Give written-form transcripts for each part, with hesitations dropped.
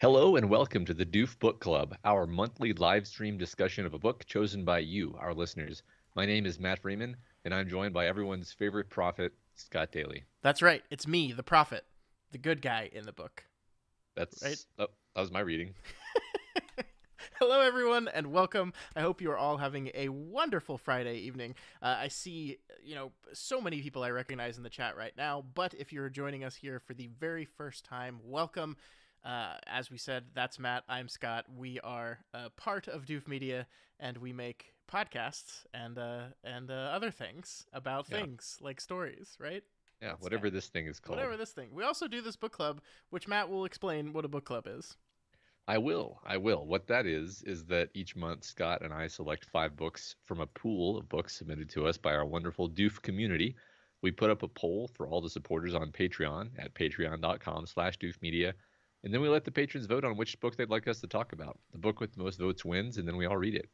Hello and welcome to the Doof Book Club, our monthly live stream discussion of a book chosen by you, our listeners. My name is Matt Freeman, and I'm joined by everyone's favorite prophet, Scott Daly. That's right. It's me, the prophet, the good guy in the book, right? That was my reading. Hello, everyone, and welcome. I hope you are all having a wonderful Friday evening. I see, so many people I recognize in the chat right now, but if you're joining us here for the very first time, welcome. As we said, that's Matt. I'm Scott. We are part of Doof Media, and we make podcasts and other things about Yeah, things like stories, right? yeah, That's whatever this thing is called. whatever this thing. We also do this book club, which Matt will explain what a book club is. I will. What that is that each month Scott and I select 5 books from a pool of books submitted to us by our wonderful Doof community. We put up a poll for all the supporters on Patreon at patreon.com/doofmedia, and then we let the patrons vote on which book they'd like us to talk about. The book with the most votes wins, and then we all read it.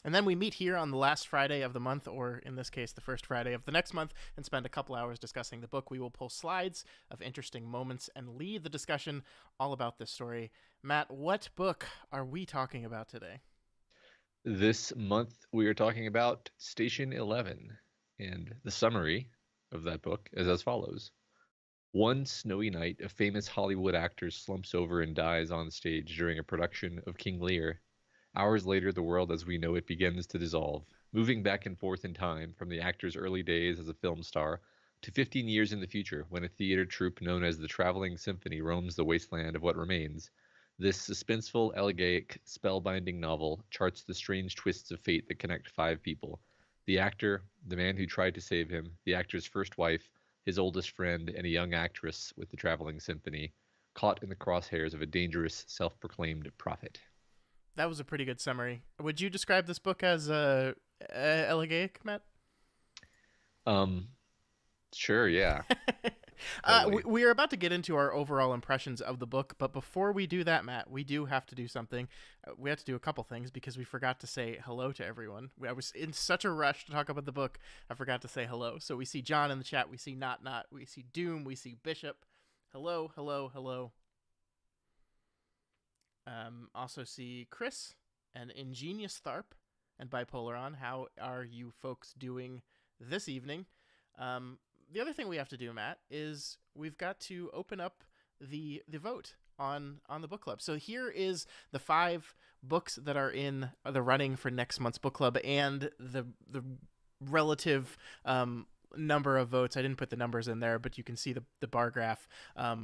And then we meet here on the last Friday of the month, or in this case, the first Friday of the next month, and spend a couple hours discussing the book. We will pull slides of interesting moments and lead the discussion all about this story. Matt, what book are we talking about today? This month we are talking about Station 11, and the summary of that book is as follows. One snowy night, a famous Hollywood actor slumps over and dies on stage during a production of King Lear. Hours later, the world as we know it begins to dissolve, moving back and forth in time from the actor's early days as a film star to 15 years in the future when a theater troupe known as the Traveling Symphony roams the wasteland of what remains. This suspenseful, elegiac, spellbinding novel charts the strange twists of fate that connect 5 people: the actor, the man who tried to save him, the actor's first wife, his oldest friend, and a young actress with the Traveling Symphony, caught in the crosshairs of a dangerous, self proclaimed prophet. That was a pretty good summary. Would you describe this book as elegiac, Matt? Um, sure, yeah, we, totally. we are about to get into our overall impressions of the book, but before we do that, Matt, we do have to do something. We have to do a couple things because we forgot to say hello to everyone. I was in such a rush to talk about the book, I forgot to say hello. So we see John in the chat, we see Not, we see Doom, we see Bishop. Hello, hello, hello. Also see Chris and Ingenious Tharp and Bipolaron. How are you folks doing this evening? The other thing we have to do, Matt, is we've got to open up the vote on the book club. So here is the 5 books that are in the running for next month's book club and the relative number of votes. I didn't put the numbers in there, but you can see the bar graph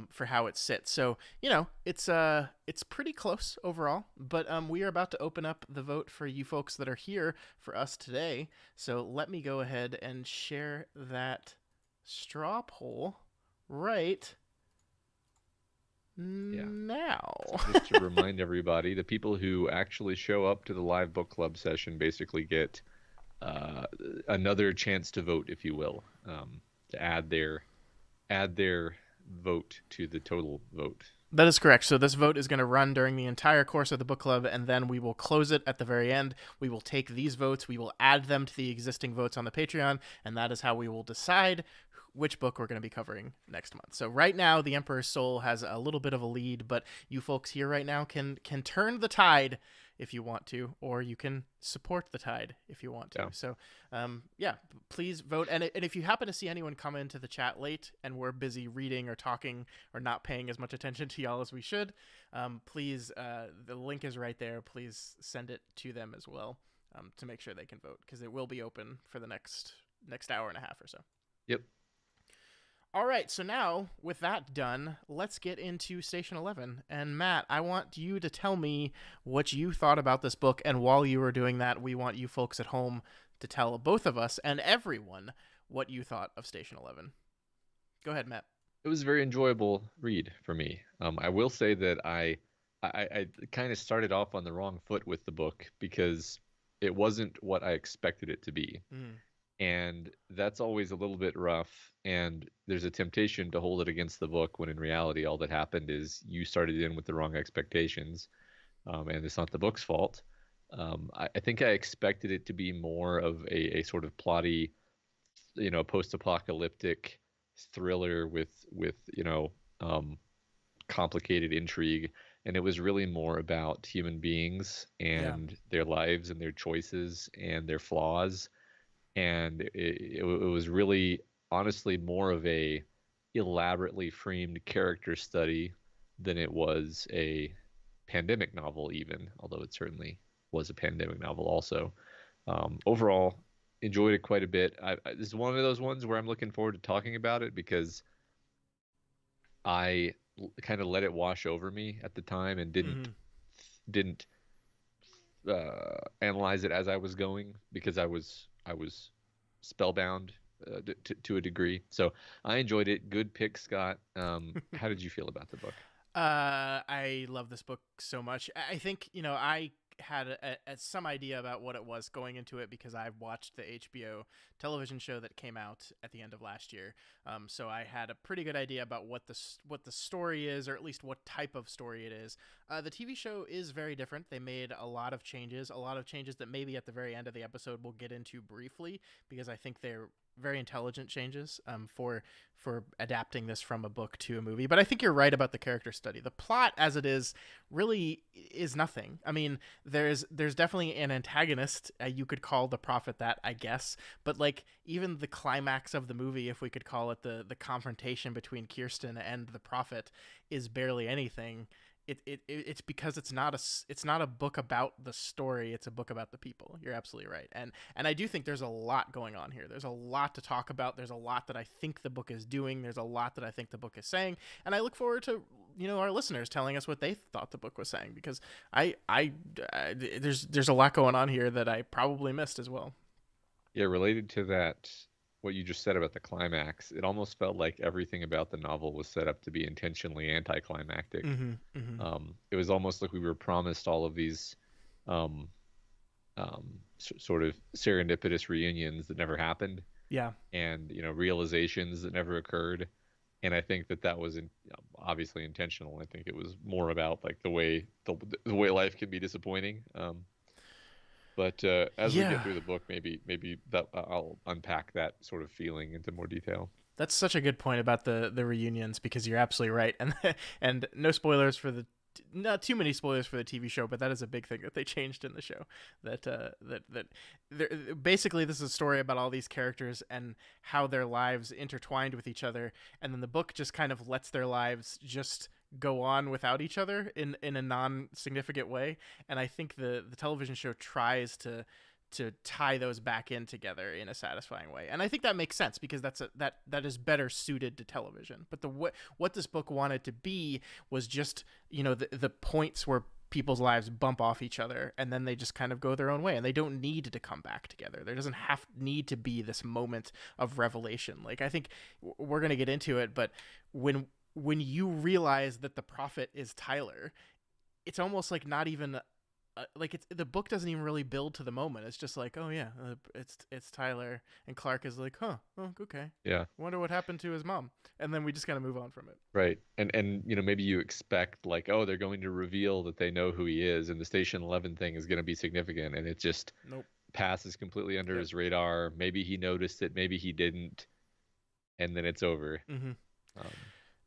for how it sits. So it's pretty close overall. But we are about to open up the vote for you folks that are here for us today. So let me go ahead and share that straw poll right Yeah. now. So just to remind everybody, the people who actually show up to the live book club session basically get uh, another chance to vote, if you will, to add their vote to the total vote. That is correct. So this vote is going to run during the entire course of the book club, and then we will close it at the very end. We will take these votes, we will add them to the existing votes on the Patreon, and that is how we will decide which book we're going to be covering next month. So right now, The Emperor's Soul has a little bit of a lead, but you folks here right now can turn the tide if you want to, or you can support the tide if you want to. Yeah. So, yeah, please vote. And if you happen to see anyone come into the chat late and we're busy reading or talking or not paying as much attention to y'all as we should, please, the link is right there. Please send it to them as well to make sure they can vote, because it will be open for the next hour and a half or so. Yep. All right, so now with that done, let's get into Station 11. And Matt, I want you to tell me what you thought about this book. And while you were doing that, we want you folks at home to tell both of us and everyone what you thought of Station 11. Go ahead, Matt. It was a very enjoyable read for me. I will say that I kind of started off on the wrong foot with the book because it wasn't what I expected it to be. Mm. And that's always a little bit rough, and there's a temptation to hold it against the book when in reality all that happened is you started in with the wrong expectations, and it's not the book's fault. I think I expected it to be more of a sort of plotty, post-apocalyptic thriller with complicated intrigue, and it was really more about human beings Yeah. and their lives and their choices and their flaws, and it was really honestly more of a elaborately framed character study than it was a pandemic novel, even, although it certainly was a pandemic novel also. Overall, enjoyed it quite a bit. This is one of those ones where I'm looking forward to talking about it because I kind of let it wash over me at the time and Mm-hmm. didn't analyze it as I was going because I was spellbound to a degree. So I enjoyed it. Good pick, Scott. How did you feel about the book? I love this book so much. I think, I had some idea about what it was going into it because I watched the HBO television show that came out at the end of last year. So I had a pretty good idea about what the story is, or at least what type of story it is. The TV show is very different. They made a lot of changes that maybe at the very end of the episode we'll get into briefly, because I think they're very intelligent changes for adapting this from a book to a movie. But I think you're right about the character study. The plot as it is really is nothing. I mean, there's definitely an antagonist. You could call the prophet that, I guess. But like even the climax of the movie, if we could call it the confrontation between Kirsten and the prophet, is barely anything. It's because it's not a book about the story. It's a book about the people. You're absolutely right. And I do think there's a lot going on here. There's a lot to talk about. There's a lot that I think the book is doing. There's a lot that I think the book is saying. And I look forward to our listeners telling us what they thought the book was saying, because there's a lot going on here that I probably missed as well. Yeah, related to that, what you just said about the climax, it almost felt like everything about the novel was set up to be intentionally anticlimactic. Mm-hmm. Mm-hmm. It was almost like we were promised all of these um, sort of serendipitous reunions that never happened, Yeah. and realizations that never occurred. And I think that was obviously intentional. I think it was more about like the way life can be disappointing. But as we get Yeah. through the book, maybe that I'll unpack that sort of feeling into more detail. That's such a good point about the reunions, because you're absolutely right. And no spoilers for the not too many spoilers for the TV show, but that is a big thing that they changed in the show. That basically this is a story about all these characters and how their lives intertwined with each other, and then the book just kind of lets their lives just go on without each other in a non-significant way. And I think the television show tries to tie those back in together in a satisfying way. And I think that makes sense, because that is better suited to television. But what this book wanted to be was just, the points where people's lives bump off each other and then they just kind of go their own way, and they don't need to come back together. There doesn't need to be this moment of revelation. Like, I think we're going to get into it, but when you realize that the prophet is Tyler, it's almost like not even the book doesn't even really build to the moment. It's just like, oh yeah, it's Tyler, and Clark is like, huh, oh, okay, Yeah, wonder what happened to his mom, and then we just kind of move on from it. right. And maybe you expect like, oh, they're going to reveal that they know who he is, and the Station 11 thing is going to be significant, and it just Nope. passes completely under Yep. his radar. Maybe he noticed it, maybe he didn't, and then it's over. Mm-hmm. Um,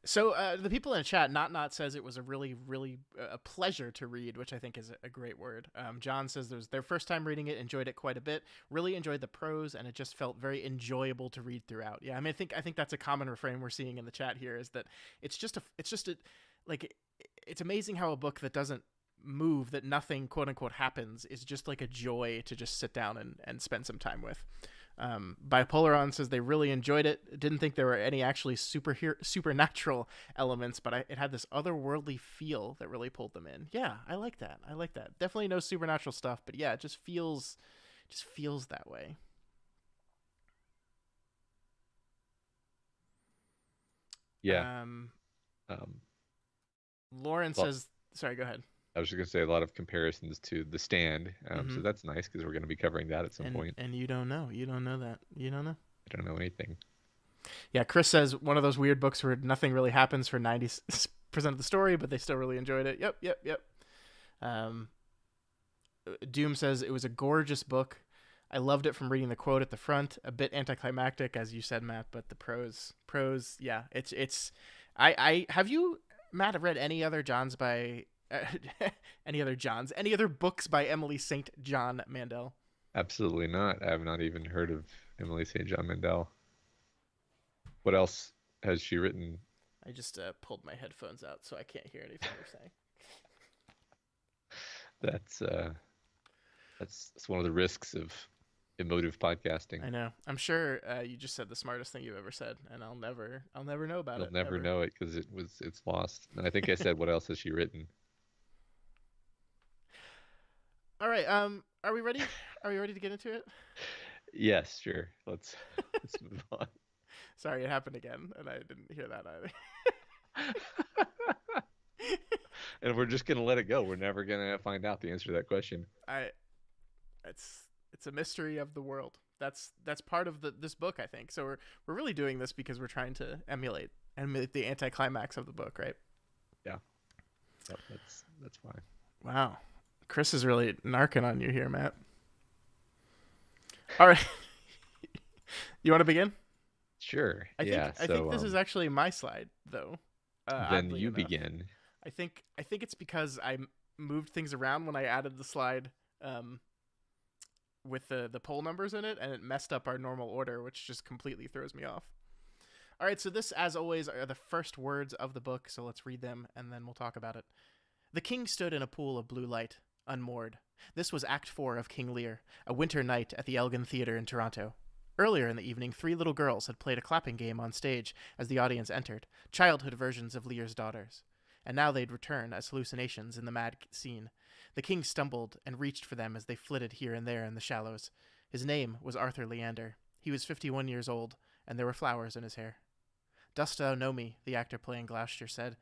So the people in the chat, not says it was a really, really a pleasure to read, which I think is a great word. John says it was their first time reading it, enjoyed it quite a bit, really enjoyed the prose, and it just felt very enjoyable to read throughout. Yeah, I mean, I think that's a common refrain we're seeing in the chat here, is that like, it's amazing how a book that doesn't move, that nothing quote unquote happens, is just like a joy to just sit down and spend some time with. Bipolaron says they really enjoyed it. Didn't think there were any actually supernatural elements, but it had this otherworldly feel that really pulled them in. Yeah, I like that. Definitely no supernatural stuff, but yeah, it just feels that way. yeah. Um, Um, Lauren well, says, sorry, go ahead. I was just gonna say a lot of comparisons to The Stand, so Mm-hmm. that's nice because we're gonna be covering that at some And point. you don't know that. You don't know. I don't know anything. Yeah, Chris says one of those weird books where nothing really happens for 90% of the story, but they still really enjoyed it. Yep. Um, Doom says it was a gorgeous book. I loved it from reading the quote at the front. A bit anticlimactic, as you said, Matt, but the prose, yeah, it's. I have you, Matt, read any other Johns by Any other Johns? Any other books by Emily St. John Mandel? Absolutely not. I have not even heard of Emily St. John Mandel. What else has she written? I just pulled my headphones out so I can't hear anything you're saying. That's that's one of the risks of emotive podcasting. I know. I'm sure you just said the smartest thing you've ever said, and I'll never know about You'll it never ever. know it because it's lost. And I think I said, what else has she written? All right. Are we ready? Are we ready to get into it? Yes, sure. Let's move on. Sorry, it happened again, and I didn't hear that either. And we're just gonna let it go. We're never gonna find out the answer to that question. I it's a mystery of the world. That's part of this book, I think. So we're really doing this because we're trying to emulate the anticlimax of the book, right? Yeah. Yep, that's fine. Wow. Chris is really narking on you here, Matt. All right. You want to begin? Sure. I yeah. think this is actually my slide, though. Then you enough. begin. I think it's because I moved things around when I added the slide with the poll numbers in it, and it messed up our normal order, which just completely throws me off. All right, so this, as always, are the first words of the book, so let's read them, and then we'll talk about it. The king stood in a pool of blue light, unmoored. This was Act 4 of King Lear, a winter night at the Elgin Theatre in Toronto. Earlier in the evening, 3 little girls had played a clapping game on stage as the audience entered, childhood versions of Lear's daughters. And now they'd return as hallucinations in the mad scene. The king stumbled and reached for them as they flitted here and there in the shallows. His name was Arthur Leander. He was 51 years old, and there were flowers in his hair. Dost thou know me? The actor playing Gloucester said.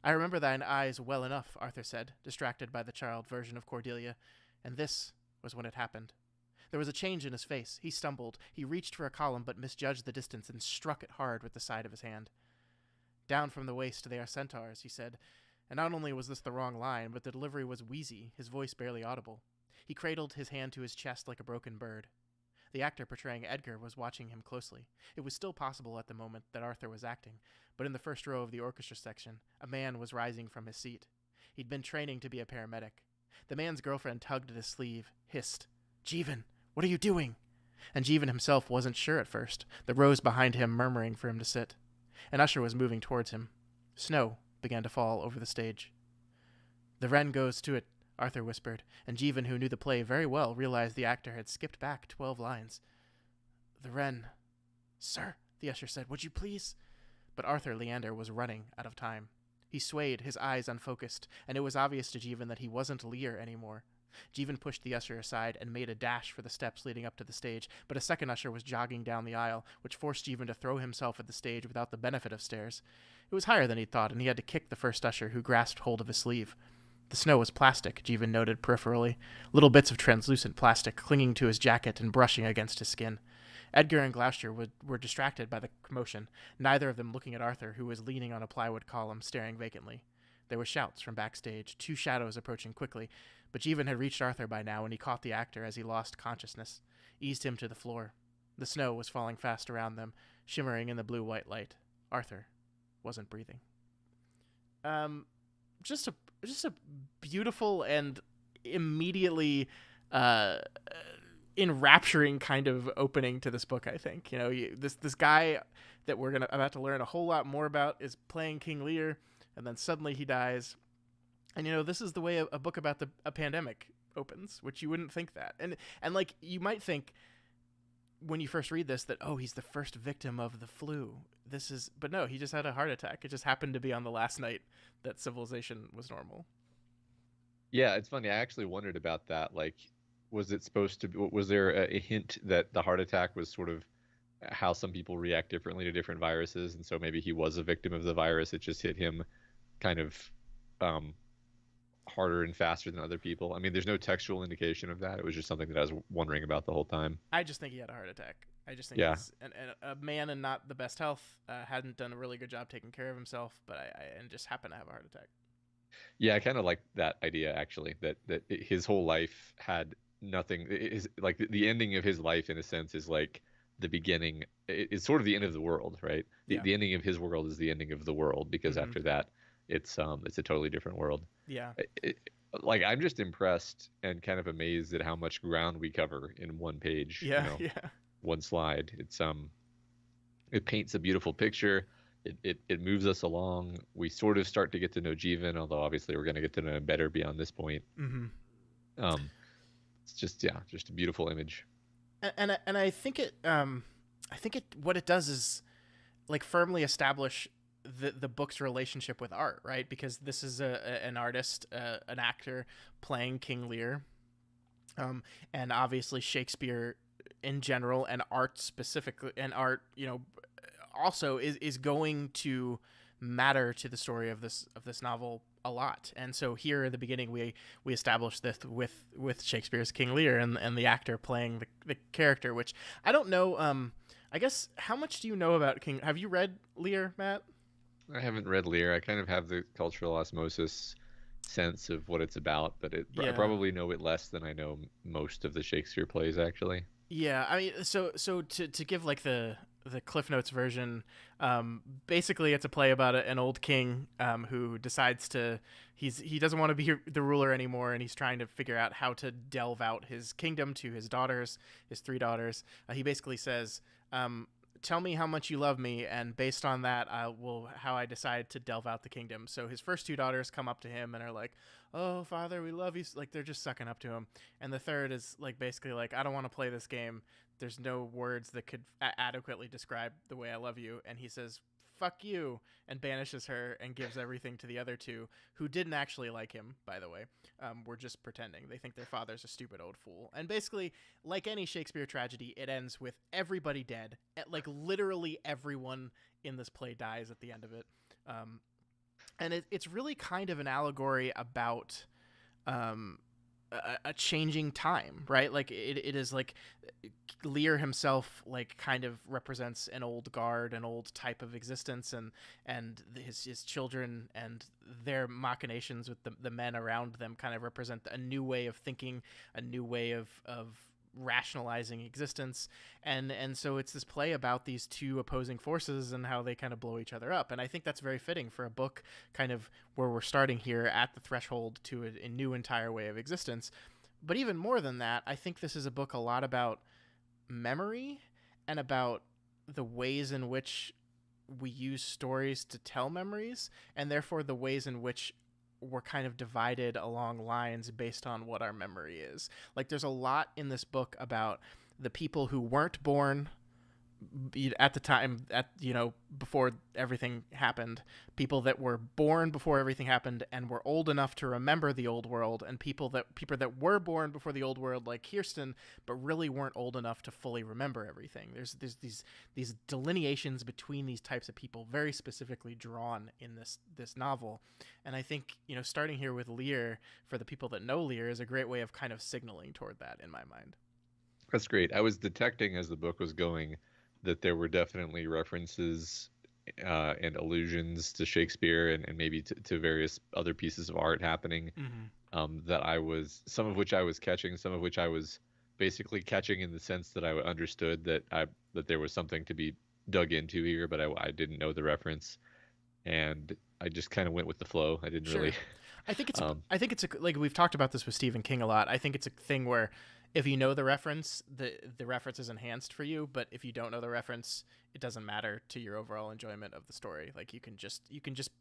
I remember thine eyes well enough, Arthur said, distracted by the child version of Cordelia. And this was when it happened. There was a change in his face. He stumbled. He reached for a column but misjudged the distance and struck it hard with the side of his hand. Down from the waist they are centaurs, he said. And not only was this the wrong line, but the delivery was wheezy, his voice barely audible. He cradled his hand to his chest like a broken bird. The actor portraying Edgar was watching him closely. It was still possible at the moment that Arthur was acting, but in the first row of the orchestra section, a man was rising from his seat. He'd been training to be a paramedic. The man's girlfriend tugged at his sleeve, hissed, Jeevan, what are you doing? And Jeevan himself wasn't sure at first, the rows behind him murmuring for him to sit. An usher was moving towards him. Snow began to fall over the stage. The wren goes to it, Arthur whispered, and Jeevan, who knew the play very well, realized the actor had skipped back 12 lines. The wren. Sir, the usher said, would you please? But Arthur Leander was running out of time. He swayed, his eyes unfocused, and it was obvious to Jeevan that he wasn't Lear anymore. Jeevan pushed the usher aside and made a dash for the steps leading up to the stage, but a second usher was jogging down the aisle, which forced Jeevan to throw himself at the stage without the benefit of stairs. It was higher than he'd thought, and he had to kick the first usher, who grasped hold of his sleeve. The snow was plastic, Jeevan noted peripherally, little bits of translucent plastic clinging to his jacket and brushing against his skin. Edgar and Gloucester were distracted by the commotion, neither of them looking at Arthur, who was leaning on a plywood column, staring vacantly. There were shouts from backstage, 2 shadows approaching quickly, but Jeevan had reached Arthur by now, and he caught the actor as he lost consciousness, eased him to the floor. The snow was falling fast around them, shimmering in the blue-white light. Arthur wasn't breathing. Just a beautiful and immediately enrapturing kind of opening to this book, I think. You know, this guy that we're about to learn a whole lot more about is playing King Lear, and then suddenly he dies. And, you know, this is the way a book about a pandemic opens, which you wouldn't think that. And like, you might think when you first read this that, oh, he's the first victim of the flu. But no, he just had a heart attack. It just happened to be on the last night that civilization was normal. Yeah, it's funny. I actually wondered about that. Like, was it supposed to be, was there a hint that the heart attack was sort of how some people react differently to different viruses? And so maybe he was a victim of the virus. It just hit him kind of harder and faster than other people. I mean, there's no textual indication of that. It was just something that I was wondering about the whole time. I just think he had a heart attack. I just think he's a man in not the best health, hadn't done a really good job taking care of himself, and just happened to have a heart attack. Yeah, I kind of like that idea, actually, that his whole life had nothing. Is like the ending of his life, in a sense, is like the beginning. It's sort of the end of the world, right? The ending of his world is the ending of the world, because after that, it's a totally different world. Yeah. It, like I'm just impressed and kind of amazed at how much ground we cover in one page, Yeah. Yeah. one slide. It paints a beautiful picture. It moves us along. We sort of start to get to know Jeevan, although obviously we're going to get to know him better beyond this point. Mm-hmm. Um, it's just just a beautiful image. And I think it what it does is like firmly establish the book's relationship with art, right? Because this is an artist, an actor playing King Lear, and obviously Shakespeare in general and art specifically, and art, also is going to matter to the story of this novel a lot. And so here at the beginning we established this with Shakespeare's King Lear and the actor playing the character, which I don't know. I guess, how much do you know about King? Have you read Lear, Matt? I haven't read Lear. I kind of have the cultural osmosis sense of what it's about, but I Yeah. probably know it less than I know most of the Shakespeare plays, actually. Yeah, I mean, so to give like the Cliff Notes version, basically it's a play about an old king who decides he doesn't want to be the ruler anymore, and he's trying to figure out how to delve out his kingdom to his daughters, his three daughters. He basically says, "Tell me how much you love me, and based on that, I will how I decide to delve out the kingdom." So his first two daughters come up to him and are like, "Oh, father, we love you." Like they're just sucking up to him. And the third is like basically like, "I don't want to play this game. There's no words that could adequately describe the way I love you." And he says, "Fuck you," and banishes her and gives everything to the other two, who didn't actually like him, by the way. Were just pretending. They think their father's a stupid old fool. And basically, like any Shakespeare tragedy, it ends with everybody dead. Like literally everyone in this play dies at the end of it. Um, and it's really kind of an allegory about um, a changing time, right? Like it is like Lear himself, like kind of represents an old guard, an old type of existence, and his children and their machinations with the men around them kind of represent a new way of thinking, a new way of rationalizing existence. And so it's this play about these two opposing forces and how they kind of blow each other up. And I think that's very fitting for a book kind of where we're starting here at the threshold to a new entire way of existence. But even more than that, I think this is a book a lot about memory and about the ways in which we use stories to tell memories, and therefore the ways in which we're kind of divided along lines based on what our memory is. Like there's a lot in this book about the people who weren't born at the time, before everything happened, people that were born before everything happened and were old enough to remember the old world, and people that were born before the old world, like Kirsten, but really weren't old enough to fully remember everything. There's these delineations between these types of people very specifically drawn in this novel. And I think, starting here with Lear, for the people that know Lear, is a great way of kind of signaling toward that in my mind. That's great. I was detecting as the book was going that there were definitely references and allusions to Shakespeare and maybe to various other pieces of art happening, Mm-hmm. that some of which I was catching, some of which I was basically catching in the sense that I understood that there was something to be dug into here, but I didn't know the reference, and I just kind of went with the flow. I didn't really. Sure. I think it's um, I think it's like we've talked about this with Stephen King a lot. I think it's a thing where if you know the reference, the reference is enhanced for you, but if you don't know the reference, it doesn't matter to your overall enjoyment of the story. Like you can just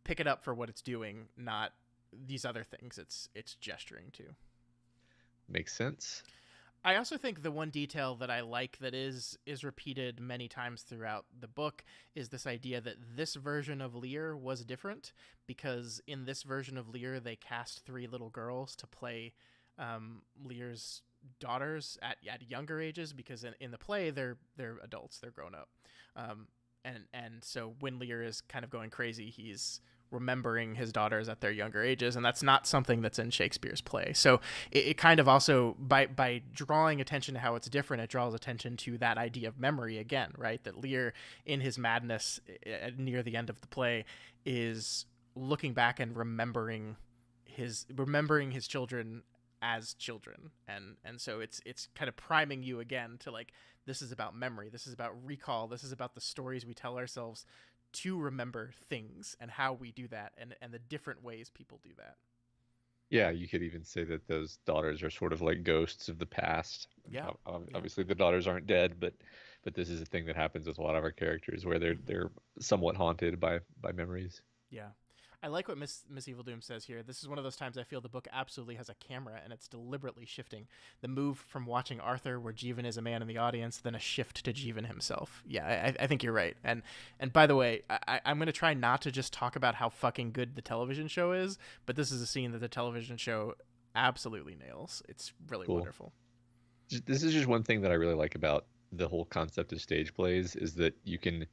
pick it up for what it's doing, not these other things it's gesturing to. Makes sense. I also think the one detail that I like that is repeated many times throughout the book is this idea that this version of Lear was different, because in this version of Lear they cast three little girls to play Lear's daughters at younger ages, because in the play they're adults, they're grown up, and so when Lear is kind of going crazy, he's remembering his daughters at their younger ages, and that's not something that's in Shakespeare's play. So it kind of also, by drawing attention to how it's different, it draws attention to that idea of memory again, right? That Lear, in his madness near the end of the play, is looking back and remembering his children as children, and so it's kind of priming you again to like, this is about memory, this is about recall, this is about the stories we tell ourselves to remember things and how we do that, and the different ways people do that. Yeah, you could even say that those daughters are sort of like ghosts of the past. Yeah, yeah. Obviously, the daughters aren't dead, but this is a thing that happens with a lot of our characters where they're somewhat haunted by memories. Yeah. I like what Miss Evil Doom says here. This is one of those times I feel the book absolutely has a camera and it's deliberately shifting. The move from watching Arthur, where Jeevan is a man in the audience, then a shift to Jeevan himself. Yeah, I think you're right. And by the way, I'm going to try not to just talk about how fucking good the television show is, but this is a scene that the television show absolutely nails. It's really Cool. wonderful. This is just one thing that I really like about the whole concept of stage plays is that you can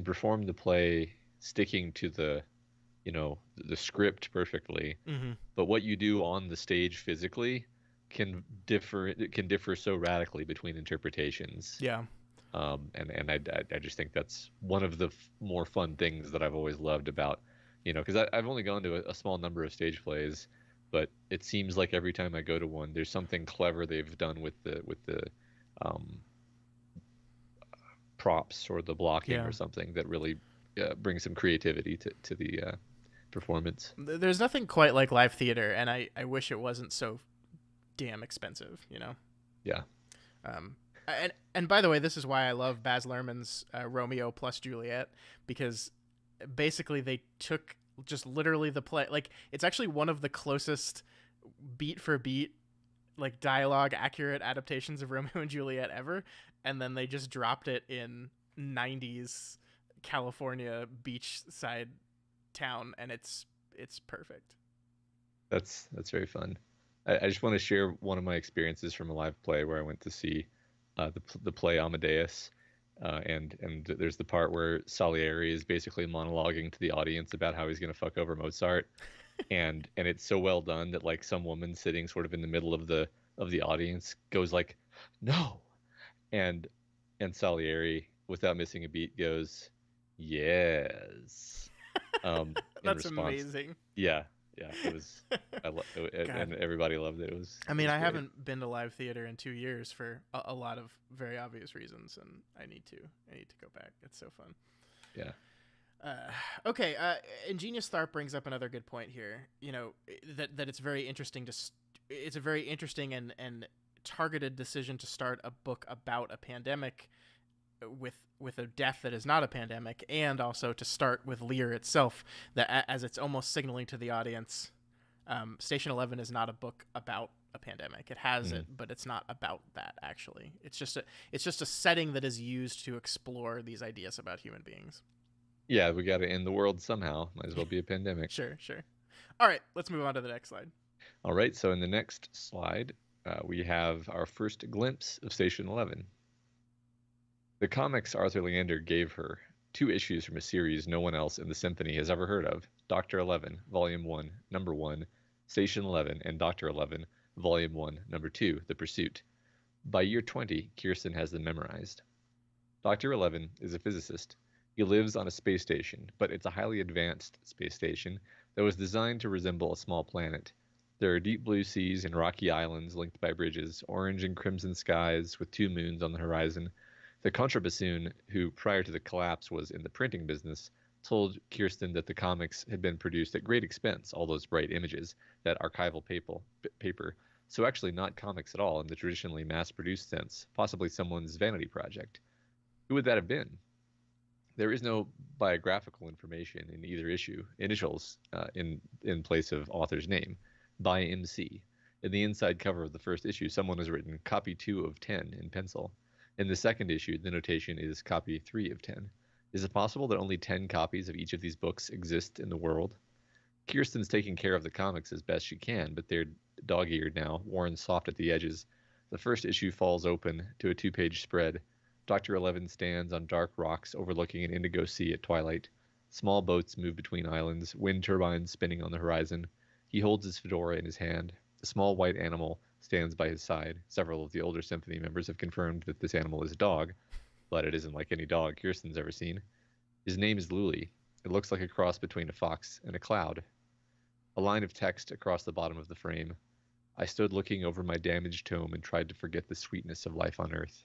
perform the play sticking to the script perfectly, Mm-hmm. but what you do on the stage physically can differ so radically between interpretations. Yeah. And I just think that's one of the more fun things that I've always loved about, because I've only gone to a small number of stage plays, but it seems like every time I go to one, there's something clever they've done with the um, props or the blocking Yeah. or something that really brings some creativity to the performance. There's nothing quite like live theater, and I wish it wasn't so damn expensive, you know? Yeah. And by the way, this is why I love Baz Luhrmann's Romeo plus Juliet, because basically they took just literally the play. Like, it's actually one of the closest beat for beat, like, dialogue accurate adaptations of Romeo and Juliet ever, and then they just dropped it in 90s California beachside town, and it's perfect. That's very fun. I just want to share one of my experiences from a live play where I went to see the play Amadeus, and there's the part where Salieri is basically monologuing to the audience about how he's going to fuck over Mozart, and it's so well done that like some woman sitting sort of in the middle of the audience goes like, no, and Salieri without missing a beat goes, yes, in That's response. amazing. Yeah, yeah, it was. And God. everybody loved it. I It mean, was I great. haven't been to live theater in 2 years for a lot of very obvious reasons, and I need to. I need to go back. It's so fun. Yeah, Okay, Ingenious Tharp brings up another good point here. You know, that it's very interesting it's a very interesting and targeted decision to start a book about a pandemic with a death that is not a pandemic, and also to start with Lear itself, that as it's almost signaling to the audience, Station 11 is not a book about a pandemic. It has mm. it, but it's not about that actually. It's just a setting that is used to explore these ideas about human beings. Yeah. We got to end the world somehow. Might as well be a pandemic. Sure, sure. All right, let's move on to the next slide. All right. So in the next slide, we have our first glimpse of Station 11. The comics Arthur Leander gave her, 2 issues from a series no one else in the symphony has ever heard of: Doctor 11, Volume 1, Number 1, Station 11, and Doctor 11, Volume 1, Number 2, The Pursuit. By year 20, Kirsten has them memorized. Doctor 11 is a physicist. He lives on a space station, but it's a highly advanced space station that was designed to resemble a small planet. There are deep blue seas and rocky islands linked by bridges, orange and crimson skies with 2 moons on the horizon. The contrabassoon, who prior to the collapse was in the printing business, told Kirsten that the comics had been produced at great expense, all those bright images, that archival paper. So actually not comics at all in the traditionally mass-produced sense, possibly someone's vanity project. Who would that have been? There is no biographical information in either issue, initials in place of author's name, by MC. In the inside cover of the first issue, someone has written copy 2 of 10 in pencil. In the second issue, the notation is copy 3 of 10. Is it possible that only 10 copies of each of these books exist in the world? Kirsten's taking care of the comics as best she can, but they're dog-eared now, worn soft at the edges. The first issue falls open to a 2-page spread. Dr. 11 stands on dark rocks overlooking an indigo sea at twilight. Small boats move between islands, wind turbines spinning on the horizon. He holds his fedora in his hand. A small white animal stands by his side. Several of the older symphony members have confirmed that this animal is a dog, but it isn't like any dog Kirsten's ever seen. His name is Luli. It looks like a cross between a fox and a cloud. A line of text across the bottom of the frame. I stood looking over my damaged tome and tried to forget the sweetness of life on Earth.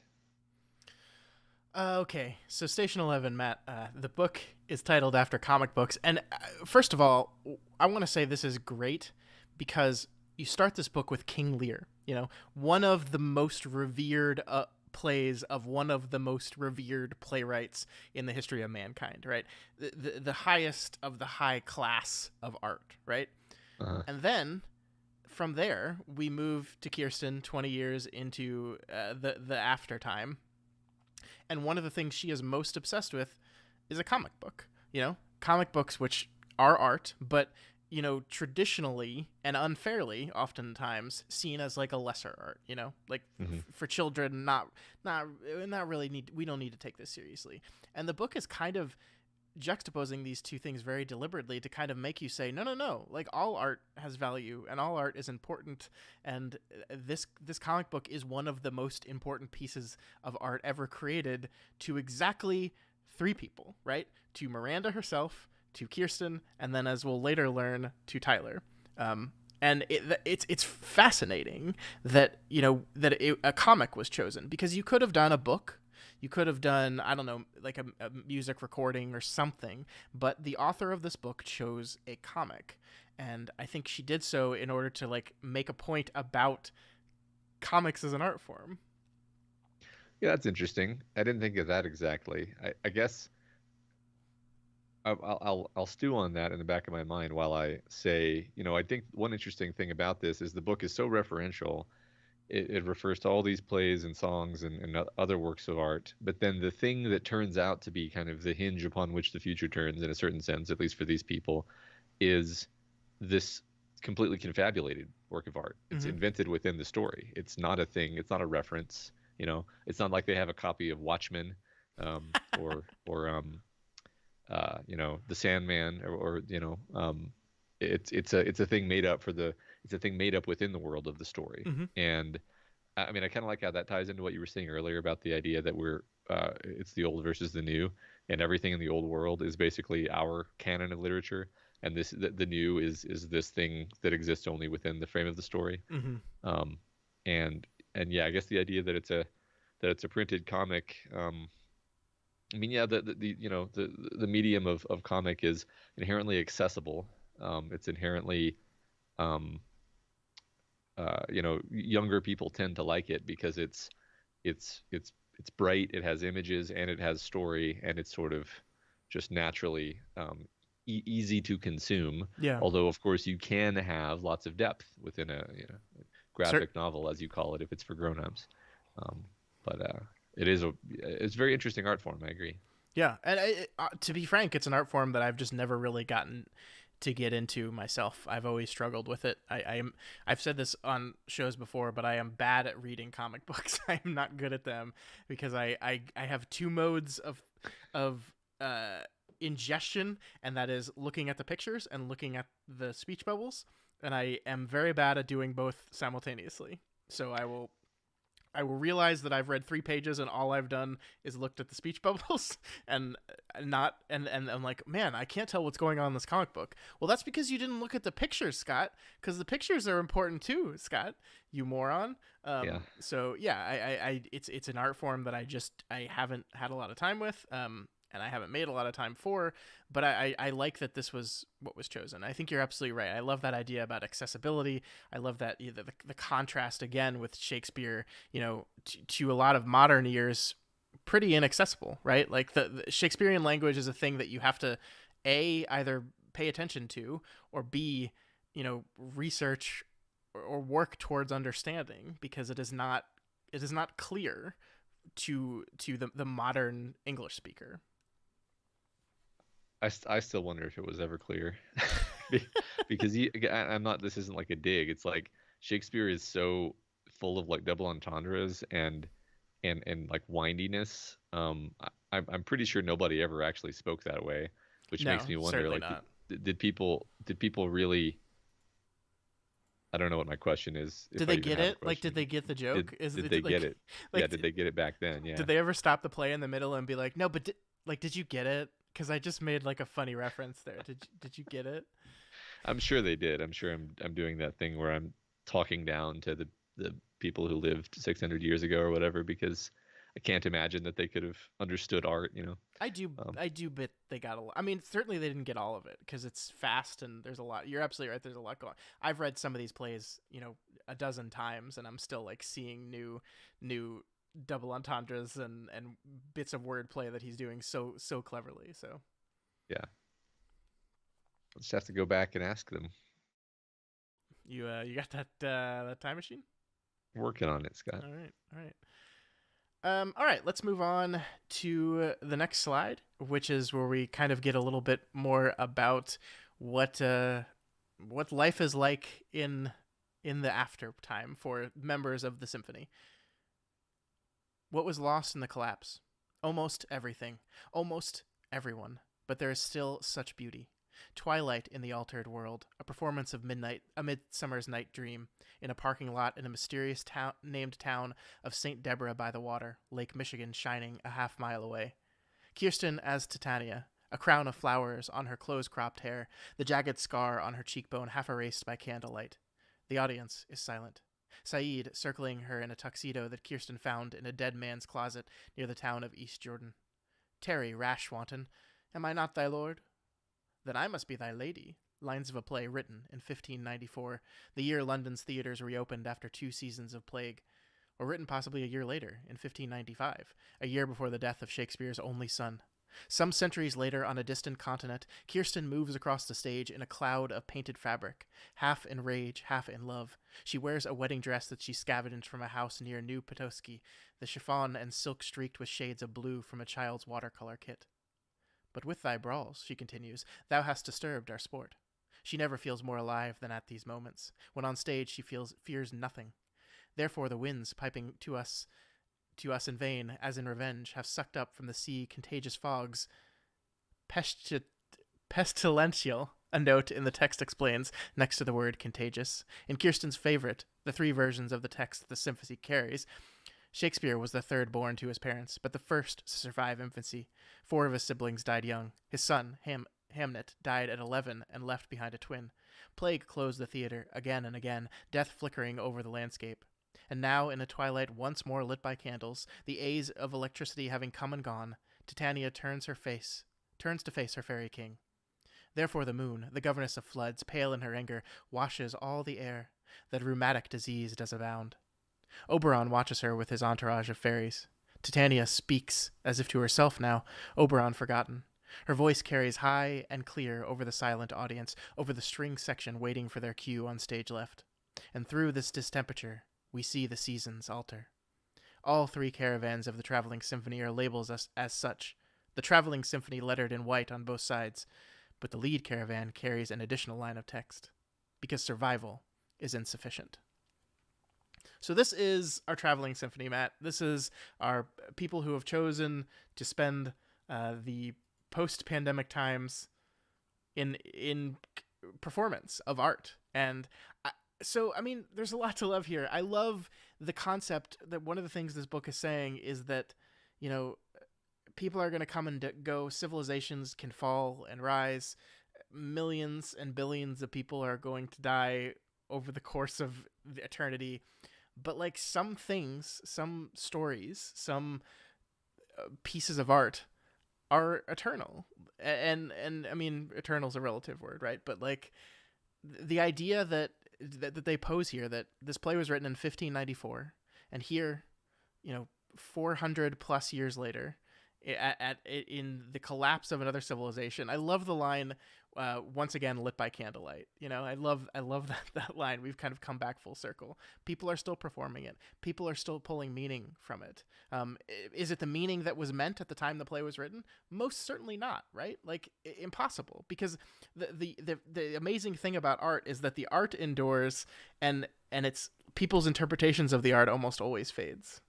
Okay, so Station 11, Matt. The book is titled after comic books. And first of all, I want to say this is great because you start this book with King Lear, one of the most revered plays of one of the most revered playwrights in the history of mankind, right? The highest of the high class of art, right? Uh-huh. And then from there, we move to Kirsten 20 years into the after time, and one of the things she is most obsessed with is a comic book. Comic books, which are art, but traditionally and unfairly, oftentimes seen as like a lesser art. Like Hmm. for children, not really need. We don't need to take this seriously. And the book is kind of juxtaposing these two things very deliberately to kind of make you say, no, no, no, like all art has value and all art is important, and this comic book is one of the most important pieces of art ever created to exactly three people, right? To Miranda herself, to Kirsten, and then, as we'll later learn, to Tyler. And it's fascinating that a comic was chosen, because you could have done a book, you could have done, I don't know, like a music recording or something, but the author of this book chose a comic, and I think she did so in order to like make a point about comics as an art form. Yeah, that's interesting. I didn't think of that exactly. I guess I'll stew on that in the back of my mind while I say, I think one interesting thing about this is the book is so referential. It refers to all these plays and songs and other works of art. But then the thing that turns out to be kind of the hinge upon which the future turns, in a certain sense, at least for these people, is this completely confabulated work of art. It's Mm-hmm. invented within the story. It's not a thing. It's not a reference. It's not like they have a copy of Watchmen, or the Sandman, it's a thing made up it's a thing made up within the world of the story. Mm-hmm. And I mean, I kind of like how that ties into what you were saying earlier about the idea that it's the old versus the new, and everything in the old world is basically our canon of literature, and the new is this thing that exists only within the frame of the story. Mm-hmm. Um, and yeah, I guess the idea that it's a printed comic. I mean, yeah, the medium of comic is inherently accessible. It's inherently, um, younger people tend to like it because it's bright, it has images, and it has story, and it's sort of just naturally easy to consume. Yeah. Although, of course, you can have lots of depth within a Cer- graphic novel, as you call it, if it's for grown-ups. Um, but it's a very interesting art form. I agree. Yeah, and to be frank, it's an art form that I've just never really gotten to get into myself. I've always struggled with it. I've said this on shows before, but I am bad at reading comic books. I am not good at them because I have two modes of ingestion, and that is looking at the pictures and looking at the speech bubbles, and I am very bad at doing both simultaneously. So I will realize that I've read 3 pages and all I've done is looked at the speech bubbles and not and I'm like, man, I can't tell what's going on in this comic book. Well, that's because you didn't look at the pictures, Scott, because the pictures are important too, Scott, you moron. Yeah. So yeah, it's an art form that I haven't had a lot of time with. And I haven't made a lot of time for, but I like that this was what was chosen. I think you're absolutely right. I love that idea about accessibility. I love that the contrast again with Shakespeare, to a lot of modern ears, pretty inaccessible, right? Like the Shakespearean language is a thing that you have to either pay attention to, or b, research or work towards understanding, because it is not clear to the modern English speaker. I still wonder if it was ever clear. Because I'm not, this isn't like a dig. It's like Shakespeare is so full of like double entendres and like windiness. I'm pretty sure nobody ever actually spoke that way, which makes No, me wonder, certainly like, not. did people really? I don't know what my question is, Did if I they even get have a it? Like, did question. they get the Did joke? Is did it they get like, it? Yeah, like, did they get it back then? Yeah. did they ever stop the play in the middle and be like, no, but did you get it? Because I just made like a funny reference there. Did you get it? I'm sure they did. I'm sure I'm doing that thing where I'm talking down to the people who lived 600 years ago or whatever, because I can't imagine that they could have understood art. I do, Um, I do bet they got a lot. I mean, certainly they didn't get all of it because it's fast and there's a lot. You're absolutely right. There's a lot going. I've read some of these plays, a dozen times, and I'm still like seeing new double entendres and bits of wordplay that he's doing so cleverly. So yeah, I'll just have to go back and ask them. you got that time machine? Working on it, Scott. All right, all right. All right, let's move on to the next slide, which is where we kind of get a little bit more about what life is like in the after time for members of the symphony. What was lost in the collapse? Almost everything, almost everyone, but there is still such beauty. Twilight in the altered world, a performance of midnight, a midsummer's night dream, in a parking lot in a mysterious named town of St. Deborah by the water, Lake Michigan shining a half-mile away. Kirsten as Titania, a crown of flowers on her close-cropped hair, the jagged scar on her cheekbone half erased by candlelight. The audience is silent. Saeed circling her in a tuxedo that Kirsten found in a dead man's closet near the town of East Jordan. Tarry, rash wanton, am I not thy lord? Then I must be thy lady. Lines of a play written in 1594, the year London's theatres reopened after 2 seasons of plague. Or written possibly a year later, in 1595, a year before the death of Shakespeare's only son. Some centuries later, on a distant continent, Kirsten moves across the stage in a cloud of painted fabric, half in rage, half in love. She wears a wedding dress that she scavenged from a house near New Petoskey, the chiffon and silk streaked with shades of blue from a child's watercolor kit. But with thy brawls, she continues, thou hast disturbed our sport. She never feels more alive than at these moments. When on stage, she fears nothing. Therefore the winds piping to us in vain, as in revenge, have sucked up from the sea contagious fogs. Pestilential, a note in the text explains, next to the word contagious. In Kirsten's favorite, the 3 versions of the text the symphony carries, Shakespeare was the third born to his parents, but the first to survive infancy. 4 of his siblings died young. His son, Hamnet, died at 11 and left behind a twin. Plague closed the theater again and again, death flickering over the landscape. And now, in a twilight once more lit by candles, the A's of electricity having come and gone, Titania turns to face her fairy king. Therefore the moon, the governess of floods, pale in her anger, washes all the air. That rheumatic disease does abound. Oberon watches her with his entourage of fairies. Titania speaks, as if to herself now, Oberon forgotten. Her voice carries high and clear over the silent audience, over the string section waiting for their cue on stage left. And through this distemperature, we see the seasons alter. All 3 caravans of the Traveling Symphony are labeled as such, the Traveling Symphony lettered in white on both sides, but the lead caravan carries an additional line of text, because survival is insufficient. So this is our Traveling Symphony, Matt. This is our people who have chosen to spend the post-pandemic times in performance of art. And I mean, there's a lot to love here. I love the concept that one of the things this book is saying is that, people are going to come and go. Civilizations can fall and rise. Millions and billions of people are going to die over the course of the eternity. But like some things, some stories, some pieces of art are eternal. And I mean, eternal is a relative word, right? But like the idea that they pose here, that this play was written in 1594, and here, 400 plus years later, in the collapse of another civilization. I love the line, once again lit by candlelight. I love that line. We've kind of come back full circle. People are still performing it. People are still pulling meaning from it. Is it the meaning that was meant at the time the play was written? Most certainly not, right? Like impossible, because the amazing thing about art is that the art endures, and it's people's interpretations of the art almost always fades.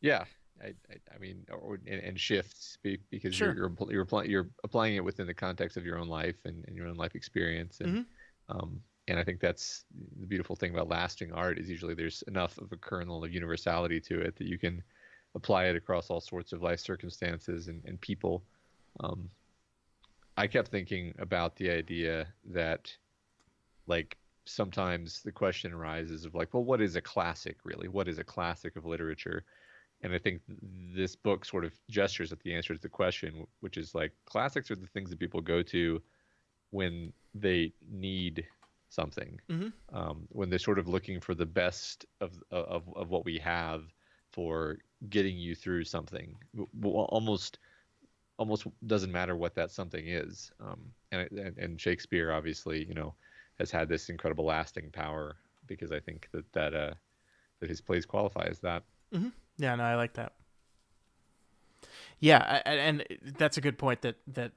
Yeah, I mean, and shifts because Sure. you're applying it within the context of your own life and your own life experience, and I think that's the beautiful thing about lasting art is usually there's enough of a kernel of universality to it that you can apply it across all sorts of life circumstances and people. I kept thinking about the idea that, like, sometimes the question arises of like, well, what is a classic really? What is a classic of literature? And I think this book sort of gestures at the answer to the question, which is like classics are the things that people go to when they need something, Mm-hmm. when they're sort of looking for the best of what we have for getting you through something. Almost doesn't matter what that something is. And Shakespeare obviously, has had this incredible lasting power because I think that his plays qualify as that. Mm-hmm. Yeah, no, I like that. Yeah, and that's a good point that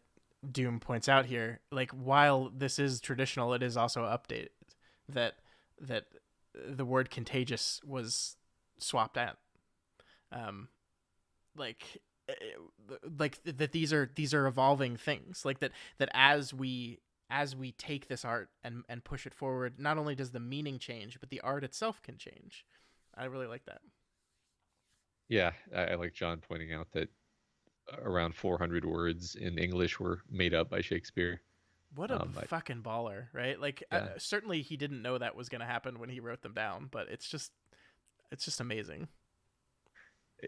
Doom points out here. Like, while this is traditional, it is also updated. That that the word contagious was swapped out. Um, like that these are evolving things. Like that as we take this art and push it forward, not only does the meaning change, but the art itself can change. I really like that. Yeah, I like John pointing out that around 400 words in English were made up by Shakespeare. What a I, fucking baller, right? Like, yeah, certainly he didn't know that was going to happen when he wrote them down, but it's just amazing.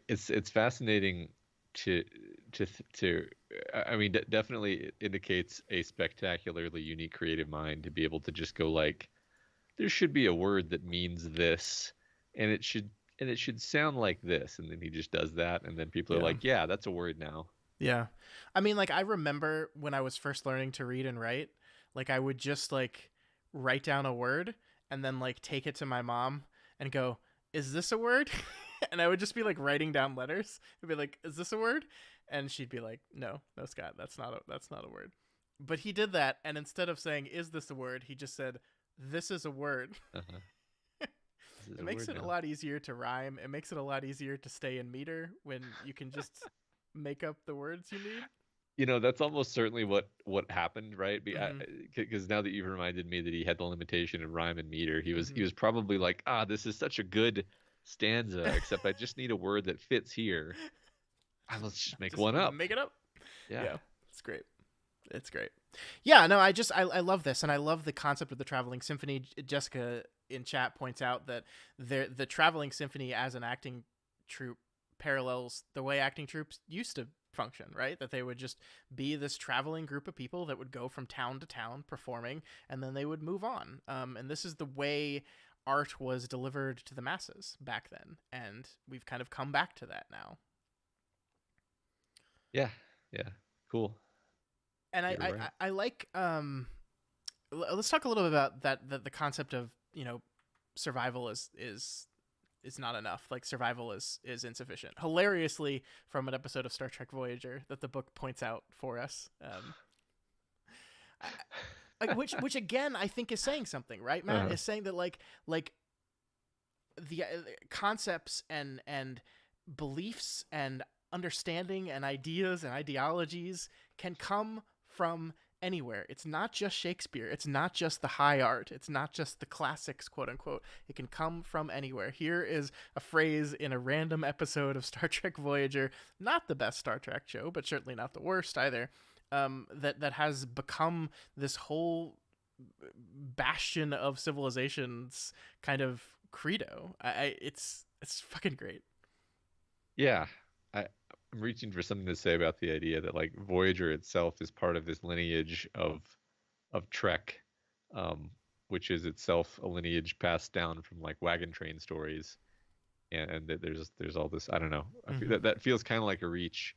it's fascinating to to I mean, definitely it indicates a spectacularly unique creative mind to be able to just go like, there should be a word that means this, and it should sound like this, and then he just does that, and then people are Yeah. like, yeah, that's a word now. Yeah. I mean, like, I remember when I was first learning to read and write, like, I would just, like, write down a word and then, like, take it to my mom and go, "Is this a word?" And I would just be, like, writing down letters and be like, "Is this a word?" And she'd be like, "No, no, Scott, that's not a word." But he did that, and instead of saying, "Is this a word?" he just said, "This is a word." Uh-huh. This is It a makes word it a now. lot easier to rhyme. It makes it a lot easier to stay in meter when you can just make up the words you need. That's almost certainly what happened, right? Mm-hmm. Because now that you've reminded me that he had the limitation of rhyme and meter, he was Mm-hmm. he was probably like, this is such a good stanza, except I just need a word that fits here. Let's just make Just one up. make it up. Yeah. Yeah, it's great. It's great. Yeah, no, I love this, and I love the concept of the traveling symphony. Jessica in chat points out that the traveling symphony as an acting troupe parallels the way acting troupes used to function, right? That they would just be this traveling group of people that would go from town to town performing, and then they would move on. And this is the way art was delivered to the masses back then, and we've kind of come back to that now. Yeah. Yeah. Cool. And I You're I, right. I like let's talk a little bit about that the concept of survival is not enough. Like, survival is insufficient. Hilariously, from an episode of Star Trek Voyager that the book points out for us. Which again I think is saying something, right? Matt Uh-huh. is saying that like the concepts and beliefs and understanding and ideas and ideologies can come from anywhere. It's not just Shakespeare. It's not just the high art. It's not just the classics, quote unquote. It can come from anywhere. Here is a phrase in a random episode of Star Trek Voyager, not the best Star Trek show, but certainly not the worst either. That has become this whole bastion of civilization's kind of credo. It's fucking great. Yeah. I'm reaching for something to say about the idea that like Voyager itself is part of this lineage of Trek, um, which is itself a lineage passed down from like wagon train stories, and that there's all this. I don't know. Mm-hmm. That feels kind of like a reach,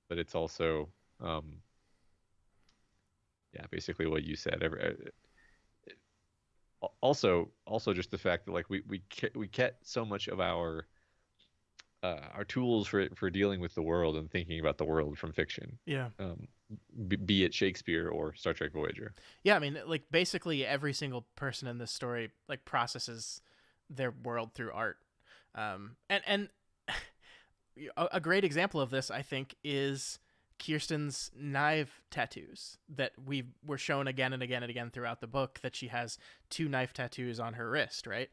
but it's also, um, yeah, basically what you said. Also just the fact that like we get so much of our tools for dealing with the world and thinking about the world from fiction, Yeah. um, be it Shakespeare or Star Trek Voyager. Yeah, I mean, like, basically every single person in this story like processes their world through art. And a great example of this, I think, is Kirsten's knife tattoos that we were shown again and again and again throughout the book, that she has two knife tattoos on her wrist, right?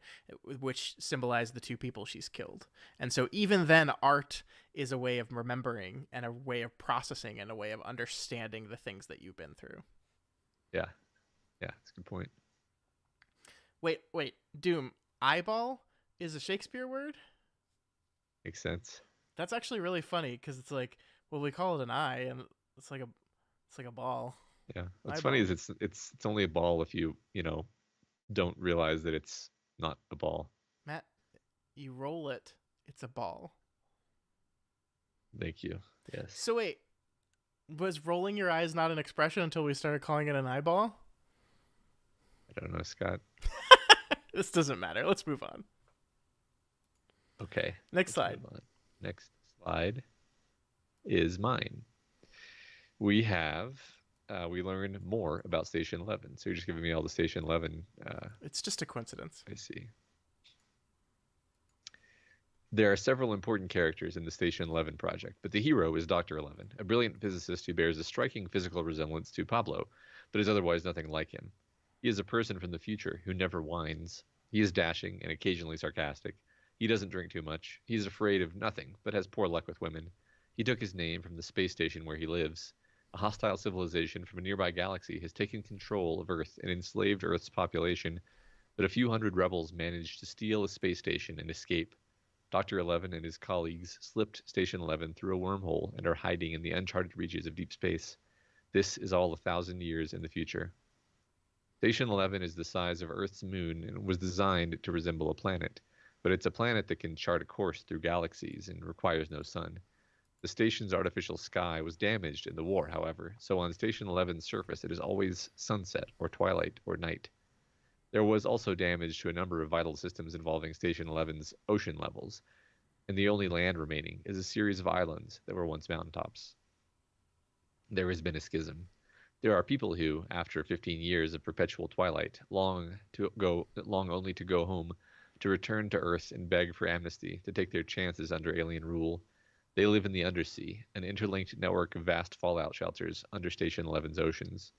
Which symbolize the two people she's killed. And so even then, art is a way of remembering and a way of processing and a way of understanding the things that you've been through. Yeah, yeah, that's a good point. Wait, Doom, eyeball is a Shakespeare word? Makes sense. That's actually really funny because it's like, well, we call it an eye, and it's like a ball, Yeah. What's funny eyeball. is it's only a ball if you don't realize that it's not a ball. Matt, you roll it, it's a ball. Thank you. Yes. So wait, was rolling your eyes not an expression until we started calling it an eyeball? I don't know, Scott. This doesn't matter. Let's move on. Okay. Next Let's slide. move on. Next slide is mine. We learned more about Station 11. So you're just giving me all the Station 11. It's just a coincidence. I see. There are several important characters in the Station 11 project, but the hero is Dr. 11, a brilliant physicist who bears a striking physical resemblance to Pablo, but is otherwise nothing like him. He is a person from the future who never whines. He is dashing and occasionally sarcastic. He doesn't drink too much. He is afraid of nothing, but has poor luck with women. He took his name from the space station where he lives. A hostile civilization from a nearby galaxy has taken control of Earth and enslaved Earth's population, but a few hundred rebels managed to steal a space station and escape. Dr. 11 and his colleagues slipped Station 11 through a wormhole and are hiding in the uncharted reaches of deep space. This is all 1,000 years in the future. Station 11 is the size of Earth's moon and was designed to resemble a planet, but it's a planet that can chart a course through galaxies and requires no sun. The station's artificial sky was damaged in the war, however, so on Station 11's surface it is always sunset or twilight or night. There was also damage to a number of vital systems involving Station 11's ocean levels, and the only land remaining is a series of islands that were once mountaintops. There has been a schism. There are people who, after 15 years of perpetual twilight, long only to go home, to return to Earth and beg for amnesty, to take their chances under alien rule. They live in the Undersea, an interlinked network of vast fallout shelters under Station 11's oceans.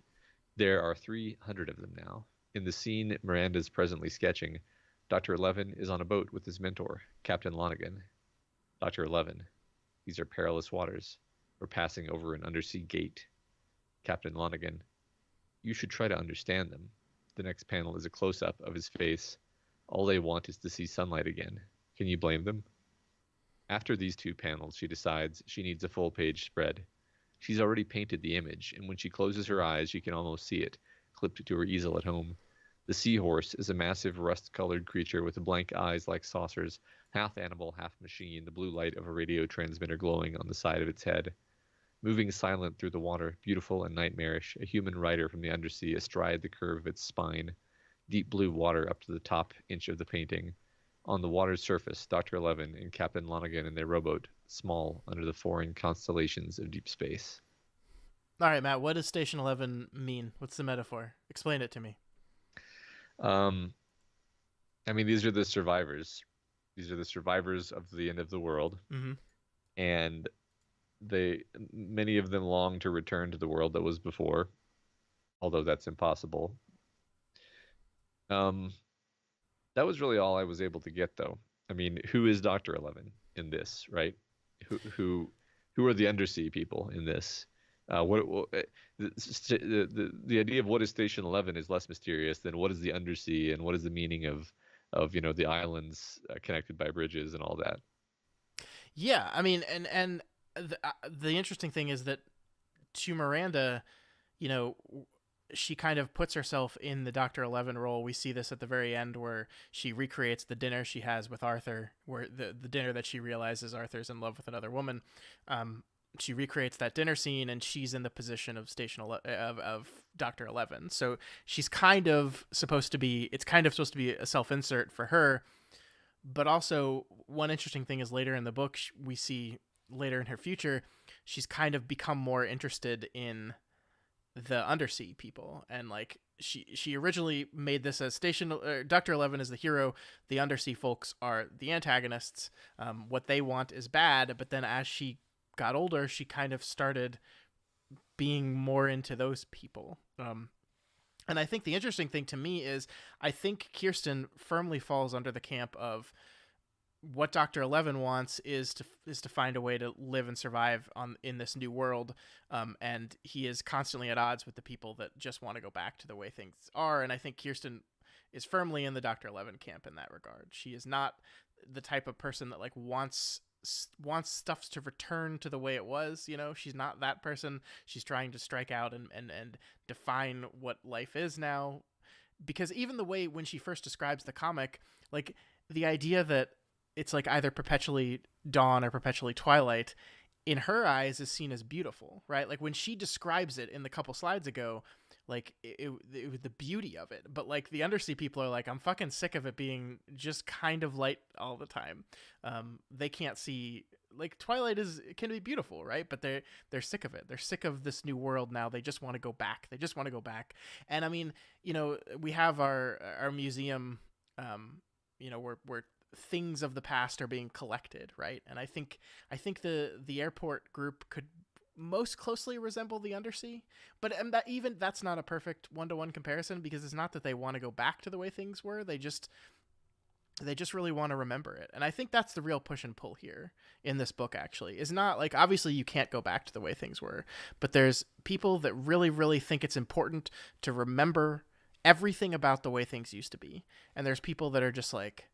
There are 300 of them now. In the scene Miranda's presently sketching, Dr. 11 is on a boat with his mentor, Captain Lonergan. Dr. 11, these are perilous waters. We're passing over an undersea gate. Captain Lonergan, you should try to understand them. The next panel is a close-up of his face. All they want is to see sunlight again. Can you blame them? After these two panels, she decides she needs a full-page spread. She's already painted the image, and when she closes her eyes, you can almost see it, clipped to her easel at home. The seahorse is a massive rust-colored creature with blank eyes like saucers, half animal, half machine, the blue light of a radio transmitter glowing on the side of its head. Moving silent through the water, beautiful and nightmarish, a human rider from the undersea astride the curve of its spine. Deep blue water up to the top inch of the painting. On the water's surface, Dr. 11 and Captain Lonergan in their rowboat, small under the foreign constellations of deep space. All right, Matt, what does Station 11 mean? What's the metaphor? Explain it to me. These are the survivors. These are the survivors of the end of the world. Mm-hmm. And many of them long to return to the world that was before, although that's impossible. That was really all I was able to get, though. I mean, who is Dr. 11 in this, right? Who are the undersea people in this? The idea of what is Station 11 is less mysterious than what is the undersea and what is the meaning of the islands connected by bridges and all that. Yeah, I mean, and the interesting thing is that to Miranda, she kind of puts herself in the Dr. 11 role. We see this at the very end where she recreates the dinner she has with Arthur, where the dinner that she realizes Arthur's in love with another woman. She recreates that dinner scene, and she's in the position of of Dr. 11. So she's kind of supposed to be. It's kind of supposed to be a self-insert for her. But also, one interesting thing is later in the book, we see later in her future, she's kind of become more interested in the undersea people, and like she originally made this as Dr. 11 is the hero, the undersea folks are the antagonists. What they want is bad, but then as she got older, she kind of started being more into those people. And I think the interesting thing to me is I think Kirsten firmly falls under the camp of what Dr. 11 wants is to find a way to live and survive in this new world, and he is constantly at odds with the people that just want to go back to the way things are. And I think Kirsten is firmly in the Dr. 11 camp in that regard. She is not the type of person that like wants wants stuff to return to the way it was. She's not that person. She's trying to strike out and define what life is now. Because even the way when she first describes the comic, like the idea that it's like either perpetually dawn or perpetually twilight, in her eyes is seen as beautiful, right? Like when she describes it in the couple slides ago, like the beauty of it. But like the Undersea people are like, I'm fucking sick of it being just kind of light all the time. They can't see, like Twilight can be beautiful, right? But they're sick of it. They're sick of this new world now. They just want to go back. They just want to go back. And I mean, we have our museum, where things of the past are being collected, right? And I think the airport group could most closely resemble the Undersea, but that's not a perfect one-to-one comparison, because it's not that they want to go back to the way things were. They just really want to remember it. And I think that's the real push and pull here in this book, actually. Is not like, obviously you can't go back to the way things were, but there's people that really, really think it's important to remember everything about the way things used to be. And there's people that are just like,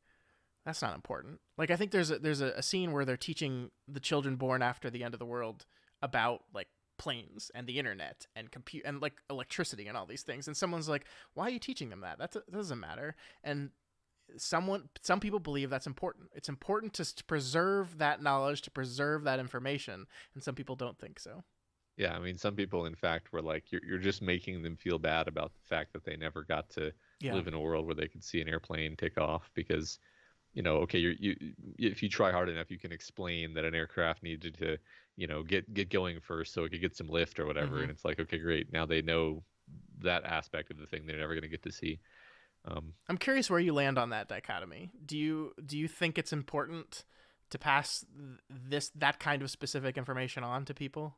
that's not important. Like, I think there's a scene where they're teaching the children born after the end of the world about like planes and the internet and compute and like electricity and all these things. And someone's like, why are you teaching them that? That doesn't matter. And some people believe that's important. It's important to preserve that knowledge, to preserve that information. And some people don't think so. Yeah, I mean, some people, in fact, were like, you're just making them feel bad about the fact that they never got to live in a world where they could see an airplane take off, because, okay, if you try hard enough, you can explain that an aircraft needed to, get going first so it could get some lift or whatever. Mm-hmm. And it's like, okay, great. Now they know that aspect of the thing they're never going to get to see. I'm curious where you land on that dichotomy. Do you think it's important to pass that kind of specific information on to people?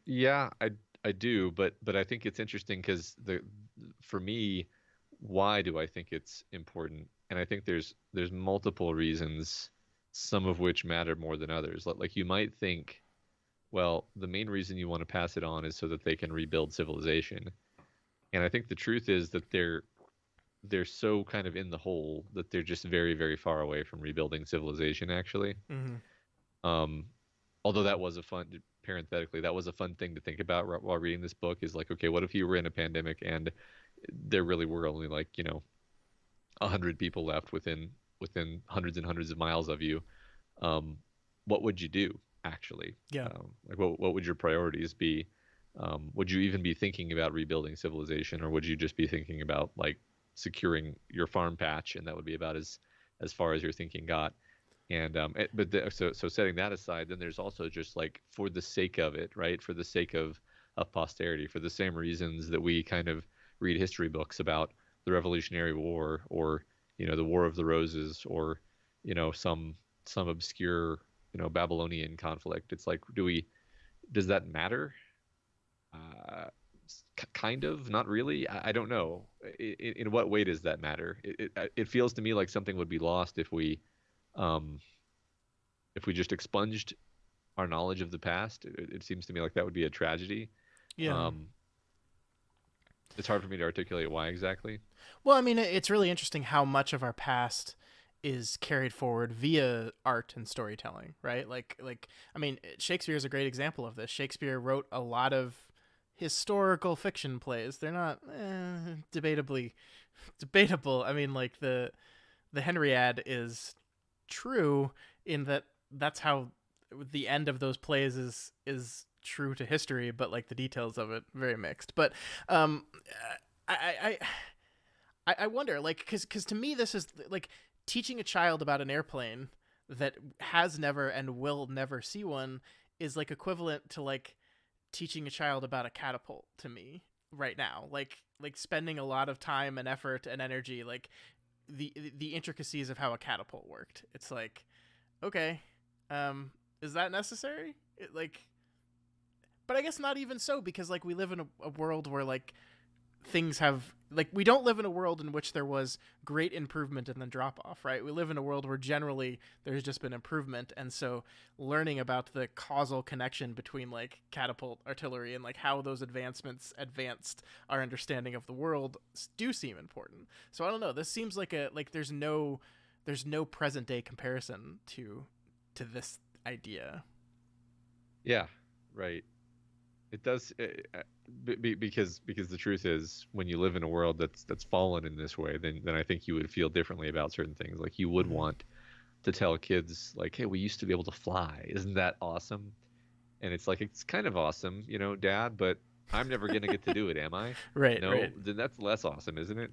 Yeah, I do, but I think it's interesting because for me, why do I think it's important? And I think there's multiple reasons, some of which matter more than others. Like you might think, well, the main reason you want to pass it on is so that they can rebuild civilization. And I think the truth is that they're so kind of in the hole that they're just very, very far away from rebuilding civilization, actually. Mm-hmm. Although parenthetically, that was a fun thing to think about while reading this book, is like, okay, what if you were in a pandemic and there really were only like, 100 people left within hundreds and hundreds of miles of you? What would you do, actually? Yeah. Like what would your priorities be? Would you even be thinking about rebuilding civilization, or would you just be thinking about like securing your farm patch, and that would be about as far as your thinking got? And so setting that aside, then there's also just like, for the sake of it, right? For the sake of posterity, for the same reasons that we kind of read history books about the Revolutionary War, or the War of the Roses, or some obscure Babylonian conflict. It's like, does that matter? Kind of, not really. I don't know. In what way does that matter? It feels to me like something would be lost if we just expunged our knowledge of the past. It seems to me like that would be a tragedy. Yeah. It's hard for me to articulate why exactly. Well, I mean, it's really interesting how much of our past is carried forward via art and storytelling, right? Like, I mean, Shakespeare is a great example of this. Shakespeare wrote a lot of historical fiction plays. They're not debatably debatable. I mean, like the Henriade is true in that that's how the end of those plays is true to history, but like the details of it very mixed. But I wonder, like, because to me this is like teaching a child about an airplane that has never and will never see one is like equivalent to like teaching a child about a catapult to me right now. Like spending a lot of time and effort and energy, like the intricacies of how a catapult worked. It's like, okay, is that necessary? But I guess not even so, because like we live in a world where like things have, like, we don't live in a world in which there was great improvement and then drop off, right? We live in a world where generally there's just been improvement. And so learning about the causal connection between like catapult artillery and like how those advancements advanced our understanding of the world do seem important. So I don't know. This seems like there's no there's no present day comparison to this idea. Yeah, right. It does because the truth is, when you live in a world that's fallen in this way, then I think you would feel differently about certain things. Like you would Mm-hmm. want to tell kids like, "Hey, we used to be able to fly. Isn't that awesome?" And it's like, it's kind of awesome, Dad, but I'm never gonna get to do it, am I? Right, right. No, then that's less awesome, isn't it?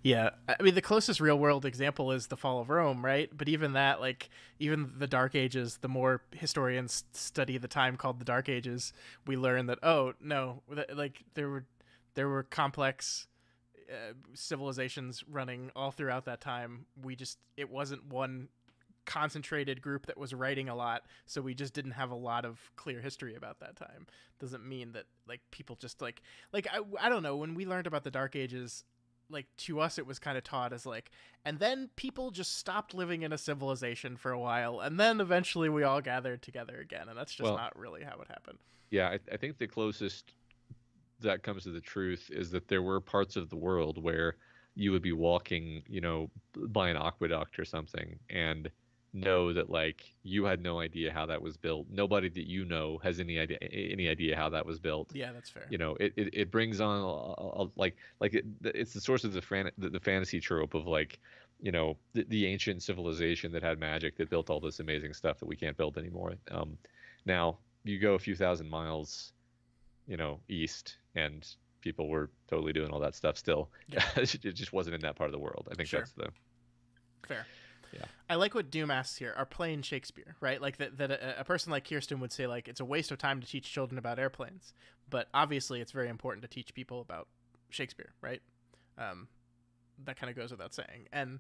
Yeah, I mean the closest real world example is the fall of Rome, right? But even that, like even the Dark Ages, the more historians study the time called the Dark Ages, we learn that oh no, like there were complex civilizations running all throughout that time. It wasn't one concentrated group that was writing a lot, so we just didn't have a lot of clear history about that time. Doesn't mean that like people just I don't know, when we learned about the Dark Ages, like to us it was kind of taught as like, and then people just stopped living in a civilization for a while, and then eventually we all gathered together again, and that's just Well, not really how it happened. yeah, I think the closest that comes to the truth is that there were parts of the world where you would be walking, by an aqueduct or something, and know that like you had no idea how that was built. Nobody that has any idea how that was built. Yeah, that's fair. It brings on it's the source of the fantasy trope of like, the ancient civilization that had magic that built all this amazing stuff that we can't build anymore. Now you go a few thousand miles, east, and people were totally doing all that stuff still. Yeah. It just wasn't in that part of the world. I think Sure. that's the Fair. yeah. I like what Doom asks here. Are playing Shakespeare, right? Like that a person like Kirsten would say, like, it's a waste of time to teach children about airplanes. But obviously, it's very important to teach people about Shakespeare, right? Um, that kind of goes without saying. And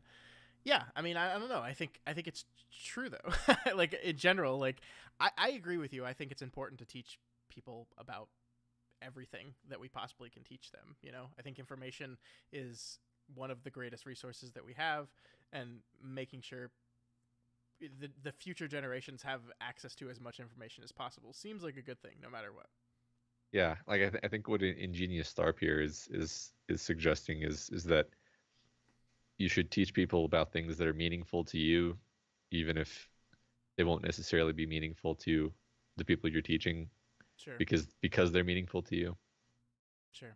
yeah, I mean, I don't know. I think it's true though. Like in general, like I agree with you. I think it's important to teach people about everything that we possibly can teach them. I think information is one of the greatest resources that we have, and making sure the future generations have access to as much information as possible seems like a good thing, no matter what. Yeah, like I think what Ingenious Tharp here is suggesting is that you should teach people about things that are meaningful to you, even if they won't necessarily be meaningful to the people you're teaching, Sure, because they're meaningful to you. sure.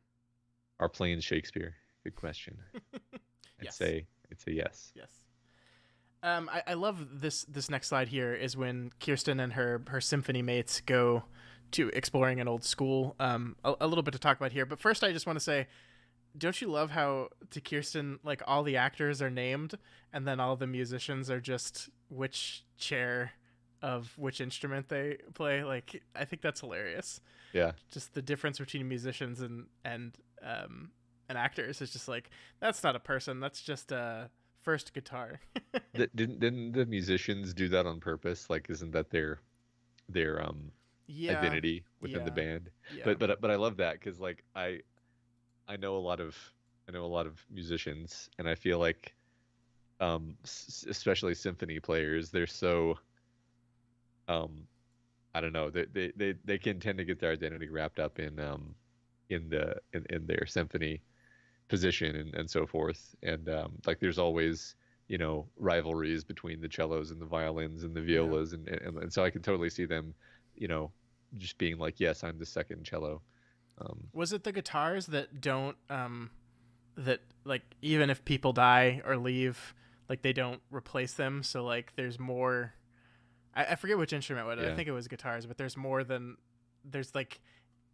Are planes Shakespeare? Good question. I'd Yes, say it's a yes. yes. I love this next slide here is when Kirsten and her symphony mates go to exploring an old school. A little bit to talk about here, but first I just want to say, don't you love how to Kirsten, like all the actors are named, and then all the musicians are just which chair of which instrument they play? Like I think that's hilarious. Yeah. Just the difference between musicians and actors is just like, that's not a person. That's just a first guitar. Didn't the musicians do that on purpose? Like, isn't that their Yeah, identity within the yeah, band? yeah, But I love that because like I know a lot of musicians, and I feel like especially symphony players, they're so um I don't know, they can tend to get their identity wrapped up in their symphony position and so forth, and like there's always rivalries between the cellos and the violins and the yeah. violas, and so I can totally see them you know just being like, yes, I'm the second cello. Was it the guitars that don't that like even if people die or leave, like they don't replace them? So like there's more. I forget which instrument it was. I Yeah, think it was guitars, but there's like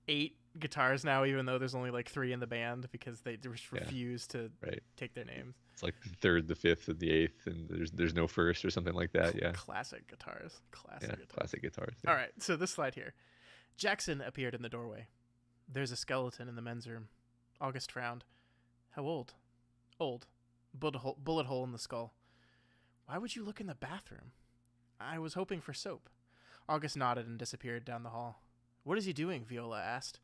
8 guitars now, even though there's only like 3 in the band because they just yeah, refuse to right. take their names. It's like the third, the fifth, and the eighth, and there's no first or something like that. Yeah, Classic guitars. Classic yeah, guitars. classic guitars. All Yeah, right, so this slide here. Jackson appeared in the doorway. There's a skeleton in the men's room. August frowned. How old? Old. Bullet hole in the skull. Why would you look in the bathroom? I was hoping for soap. August nodded and disappeared down the hall. What is he doing? Viola asked.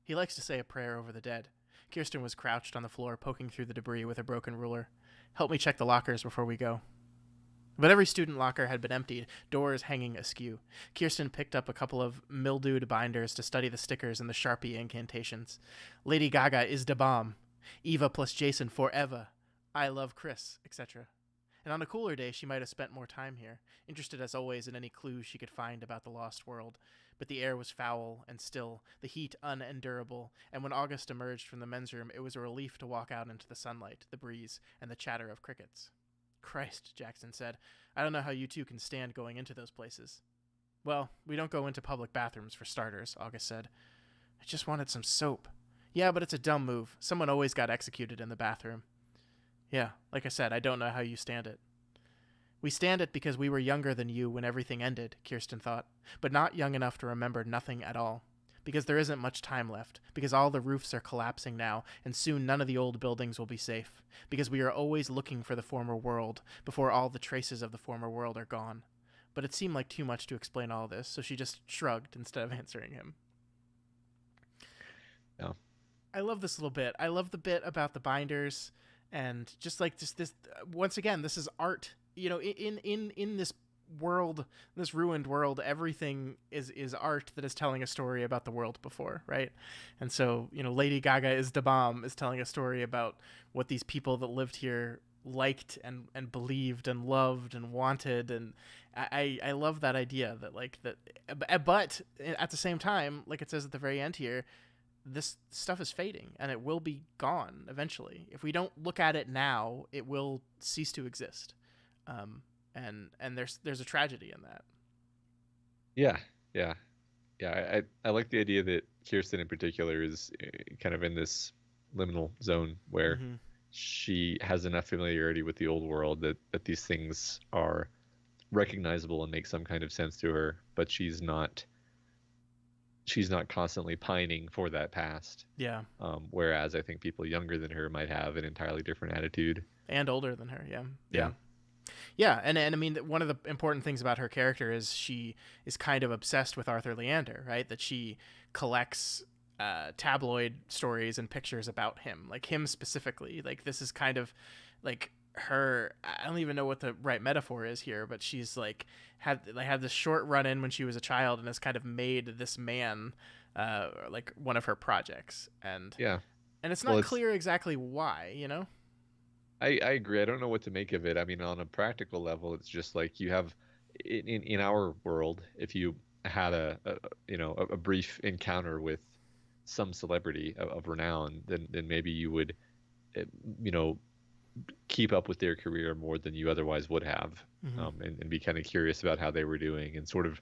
He likes to say a prayer over the dead. Kirsten was crouched on the floor, poking through the debris with a broken ruler. Help me check the lockers before we go. But every student locker had been emptied, doors hanging askew. Kirsten picked up a couple of mildewed binders to study the stickers and the Sharpie incantations. Lady Gaga is da bomb. Eva plus Jason forever. I love Chris, etc. and on a cooler day she might have spent more time here, interested as always in any clues she could find about the lost world. But the air was foul and still, the heat unendurable, and when August emerged from the men's room, it was a relief to walk out into the sunlight, the breeze, and the chatter of crickets. Christ, Jackson said, I don't know how you two can stand going into those places. Well, we don't go into public bathrooms for starters, August said. I just wanted some soap. Yeah, but it's a dumb move. Someone always got executed in the bathroom. Yeah, like I said, I don't know how you stand it. We stand it because we were younger than you when everything ended, Kirsten thought, but not young enough to remember nothing at all. Because there isn't much time left, because all the roofs are collapsing now, and soon none of the old buildings will be safe, because we are always looking for the former world, before all the traces of the former world are gone. But it seemed like too much to explain all this, so she just shrugged instead of answering him. Yeah. I love this little bit. I love the bit about the binders, and just this once again, this is art. You know, in this world, this ruined world, everything is art that is telling a story about the world before, right? And so, you know, Lady Gaga is the bomb is telling a story about what these people that lived here liked and believed and loved and wanted, and I love that idea that like that, but at the same time, like it says at the very end here, this stuff is fading and it will be gone eventually. If we don't look at it now, it will cease to exist. And there's a tragedy in that. Yeah, yeah, yeah. I like the idea that Kirsten in particular is kind of in this liminal zone where Mm-hmm. she has enough familiarity with the old world that these things are recognizable and make some kind of sense to her, but she's not constantly pining for that past. Yeah. Whereas I think people younger than her might have an entirely different attitude. And older than her. Yeah. Yeah. Yeah, and I mean, one of the important things about her character is she is kind of obsessed with Arthur Leander, right? That she collects tabloid stories and pictures about him, like him specifically. Like this is kind of like her. I don't even know what the right metaphor is here, but she's like had this short run in when she was a child and has kind of made this man like one of her projects, and Yeah. and it's not clear exactly why, you know. I agree. I don't know what to make of it. I mean, on a practical level, it's just like you have in our world, if you had a brief encounter with some celebrity of renown, then maybe you would you know keep up with their career more than you otherwise would have, Mm-hmm. and be kind of curious about how they were doing and sort of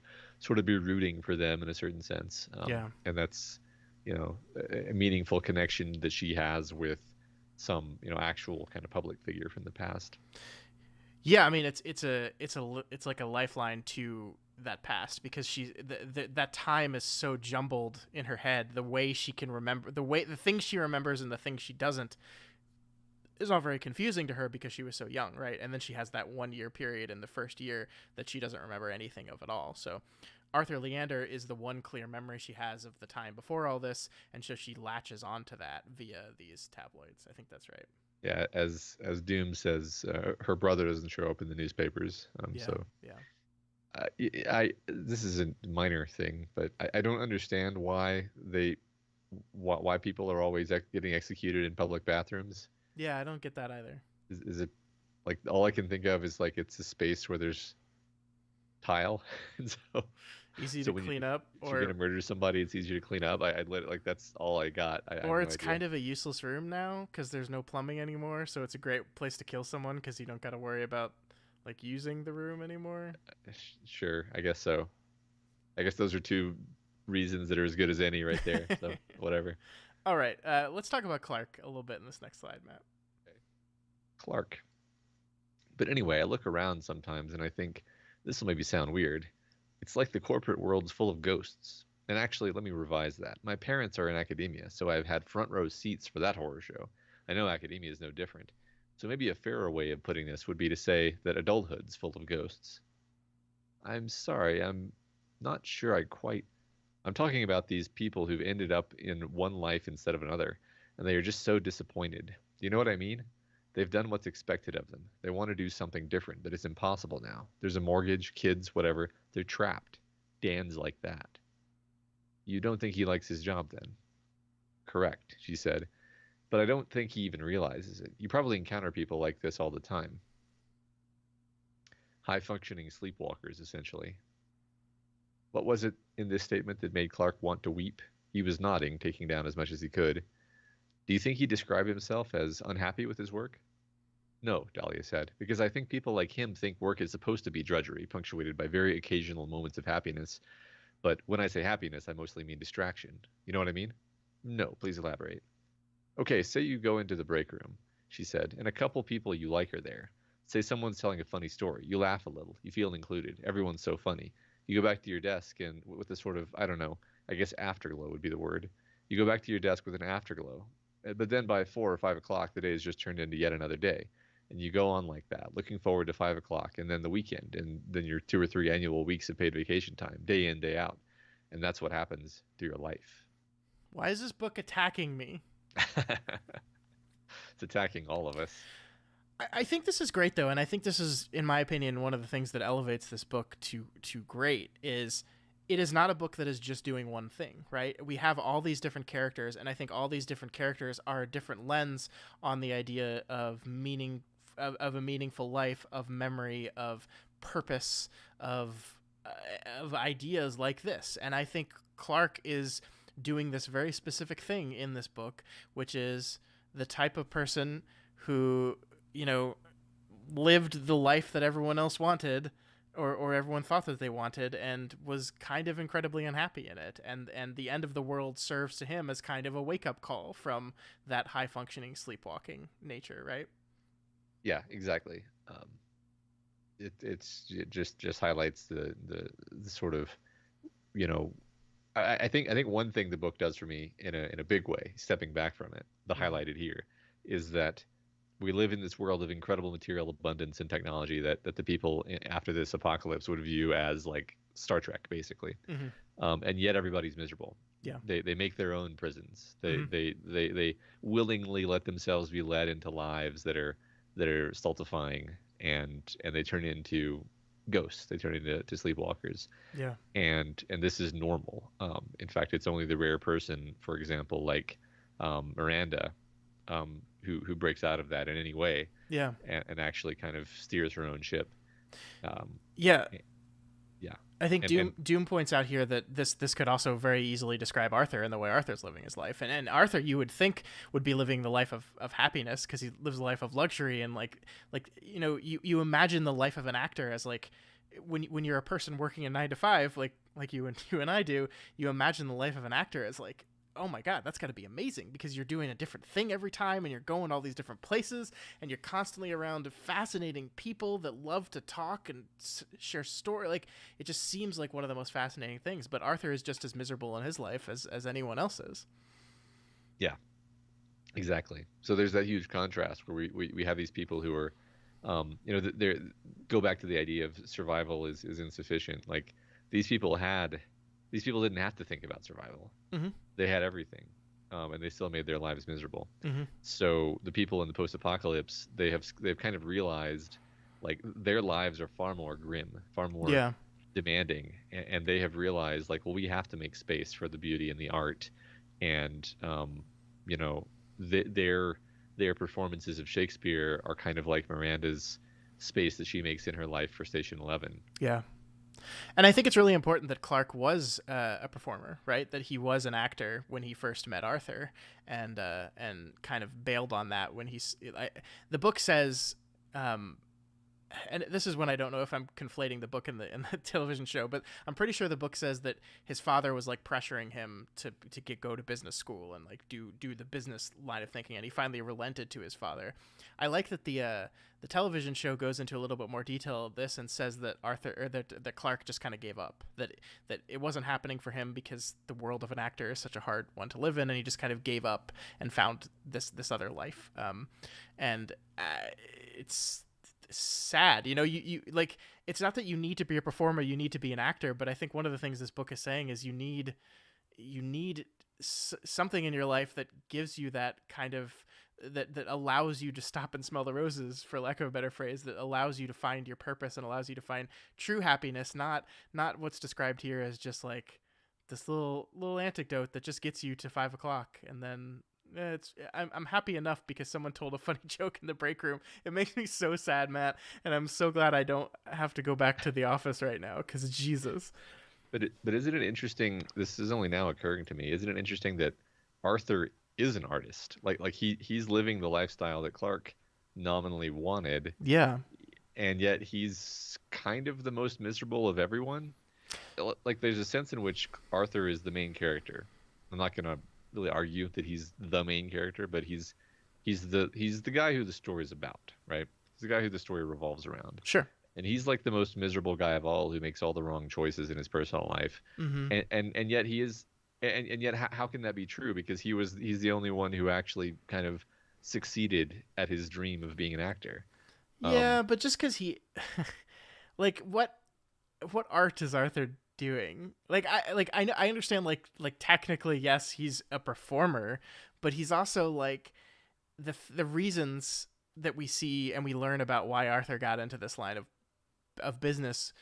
be rooting for them in a certain sense. Yeah. And that's a meaningful connection that she has with some actual kind of public figure from the past. Yeah, I mean it's like a lifeline to that past, because that time is so jumbled in her head. The way she can remember, the things she remembers and the things she doesn't is all very confusing to her because she was so young, right? And then she has that 1 year period in the first year that she doesn't remember anything of at all. So Arthur Leander is the one clear memory she has of the time before all this, and so she latches onto that via these tabloids. I think that's right. Yeah, as Doom says, her brother doesn't show up in the newspapers. Yeah, So yeah. this is a minor thing, but I don't understand why people are always getting executed in public bathrooms. Yeah, I don't get that either. Is it like all I can think of is like it's a space where there's tile, and so Easy to clean up, if you're gonna murder somebody, it's easier to clean up. I'd let it, like that's all I got. Or it's kind of a useless room now because there's no plumbing anymore, so it's a great place to kill someone because you don't got to worry about like using the room anymore. Sure, I guess so. I guess those are two reasons that are as good as any right there. So whatever. All right, let's talk about Clark a little bit in this next slide, Matt. Okay. Clark. But anyway, I look around sometimes and I think this will maybe sound weird. It's like the corporate world's full of ghosts. And actually, let me revise that. My parents are in academia, so I've had front row seats for that horror show. I know academia is no different. So maybe a fairer way of putting this would be to say that adulthood's full of ghosts. I'm sorry, I'm not sure I'm talking about these people who've ended up in one life instead of another, and they are just so disappointed. Do you know what I mean? They've done what's expected of them. They want to do something different, but it's impossible now. There's a mortgage, kids, whatever. They're trapped. Dan's like that. You don't think he likes his job then? Correct, she said. But I don't think he even realizes it. You probably encounter people like this all the time. high functioning sleepwalkers, essentially. What was it in this statement that made Clark want to weep? He was nodding, taking down as much as he could. Do you think he described himself as unhappy with his work? No, Dahlia said, because I think people like him think work is supposed to be drudgery, punctuated by very occasional moments of happiness. But when I say happiness, I mostly mean distraction. You know what I mean? No, please elaborate. Okay, say you go into the break room, she said, and a couple people you like are there. Say someone's telling a funny story. You laugh a little. You feel included. Everyone's so funny. You go back to your desk and with a sort of, I don't know, I guess afterglow would be the word. You go back to your desk with an afterglow. But then by 4 or 5 o'clock, the day has just turned into yet another day. And you go on like that, looking forward to 5 o'clock and then the weekend and then your 2 or 3 annual weeks of paid vacation time, day in, day out. And that's what happens to your life. Why is this book attacking me? It's attacking all of us. I think this is great, though, and I think this is, in my opinion, one of the things that elevates this book to great is it is not a book that is just doing one thing, right? We have all these different characters, and I think all these different characters are a different lens on the idea of meaning, of a meaningful life, of memory, of purpose, of ideas like this. And I think Clark is doing this very specific thing in this book, which is the type of person who, you know, lived the life that everyone else wanted, or everyone thought that they wanted, and was kind of incredibly unhappy in it. And the end of the world serves to him as kind of a wake-up call from that high-functioning sleepwalking nature, right? Yeah, exactly. It just highlights the sort of, you know, I think one thing the book does for me in a big way, stepping back from it, the Mm-hmm. highlighted here, is that we live in this world of incredible material abundance and technology that the people after this apocalypse would view as like Star Trek, basically. Mm-hmm. And yet everybody's miserable. Yeah. They make their own prisons. They Mm-hmm. they they they willingly let themselves be led into lives that are stultifying, and they turn into ghosts. They turn into sleepwalkers, Yeah. and this is normal. In fact, it's only the rare person, for example, like Miranda, who breaks out of that in any way Yeah. and actually kind of steers her own ship. Um, Yeah. yeah, I think and Doom points out here that this could also very easily describe Arthur and the way Arthur's living his life. And Arthur, you would think, would be living the life of happiness because he lives a life of luxury, and like you imagine the life of an actor as like when you're a person working a 9 to 5 like you and I do, you imagine the life of an actor as like, oh my god, that's got to be amazing because you're doing a different thing every time, and you're going all these different places, and you're constantly around fascinating people that love to talk and share story. Like, it just seems like one of the most fascinating things. But Arthur is just as miserable in his life as anyone else is. yeah, exactly. So there's that huge contrast where we have these people who are, they go back to the idea of survival is insufficient. Like these people didn't have to think about survival. Mm-hmm. They had everything, and they still made their lives miserable. Mm-hmm. So the people in the post-apocalypse, they've kind of realized, like their lives are far more grim, far more Yeah. demanding, and they have realized, like, well, we have to make space for the beauty and the art, and you know, their performances of Shakespeare are kind of like Miranda's space that she makes in her life for Station 11. Yeah. And I think it's really important that Clark was a performer, right? That he was an actor when he first met Arthur, and kind of bailed on that when the book says, and this is when I don't know if I'm conflating the book and the television show, but I'm pretty sure the book says that his father was like pressuring him to go to business school and like do the business line of thinking, and he finally relented to his father. I like that the television show goes into a little bit more detail of this and says that that Clark just kind of gave up, that it wasn't happening for him because the world of an actor is such a hard one to live in, and he just kind of gave up and found this other life. And it's sad, you like, it's not that you need to be a performer, you need to be an actor, but I think one of the things this book is saying is you need something in your life that gives you that kind of that allows you to stop and smell the roses, for lack of a better phrase, that allows you to find your purpose and allows you to find true happiness, not what's described here as just like this little anecdote that just gets you to 5 o'clock and then I'm happy enough because someone told a funny joke in the break room. It makes me so sad, Matt, and I'm so glad I don't have to go back to the office right now because Jesus. But isn't it interesting? This is only now occurring to me. Isn't it interesting that Arthur is an artist? Like he's living the lifestyle that Clark nominally wanted, Yeah. and yet he's kind of the most miserable of everyone. Like there's a sense in which Arthur is the main character. I'm not gonna really argue that he's the main character, but he's the guy who the story's about, right? He's the guy who the story revolves around. Sure. And he's like the most miserable guy of all, who makes all the wrong choices in his personal life. Mm-hmm. And yet he is, and yet how can that be true? Because he's the only one who actually kind of succeeded at his dream of being an actor. Yeah, but just because he, like, what art is Arthur doing? I understand like technically yes he's a performer, but he's also like the reasons that we see and we learn about why Arthur got into this line of business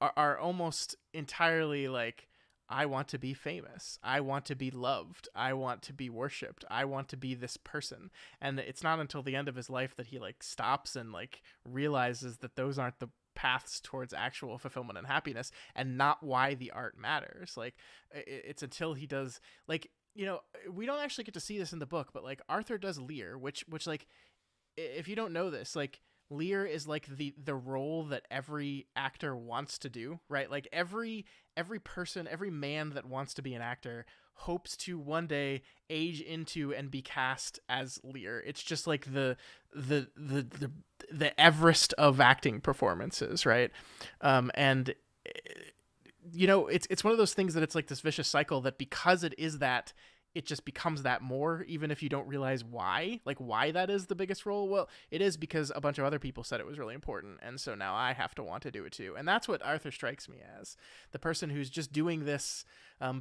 are almost entirely like, I want to be famous. I want to be loved. I want to be worshipped. I want to be this person. And it's not until the end of his life that he like stops and like realizes that those aren't the paths towards actual fulfillment and happiness, and not why the art matters. Like it's until he does, like, you know, we don't actually get to see this in the book, but like Arthur does Lear, which like, if you don't know this, like Lear is like the role that every actor wants to do, right? Like every person, every man that wants to be an actor hopes to one day age into and be cast as Lear. It's just like the Everest of acting performances, right? And you know, it's one of those things that it's like this vicious cycle that because it is that, it just becomes that more, even if you don't realize why, like why that is the biggest role. Well, it is because a bunch of other people said it was really important, and so now I have to want to do it too. And that's what Arthur strikes me as, the person who's just doing this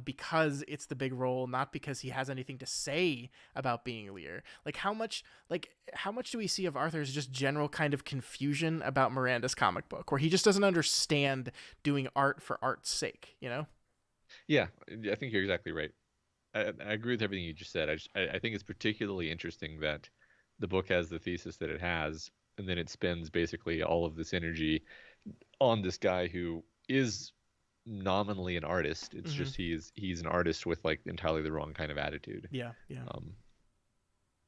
because it's the big role, not because he has anything to say about being Lear. Like how much do we see of Arthur's just general kind of confusion about Miranda's comic book, where he just doesn't understand doing art for art's sake, you know? Yeah, I think you're exactly right. I agree with everything you just said. I think it's particularly interesting that the book has the thesis that it has, and then it spends basically all of this energy on this guy who is nominally an artist. It's Mm-hmm. just he's an artist with like entirely the wrong kind of attitude, Yeah, yeah.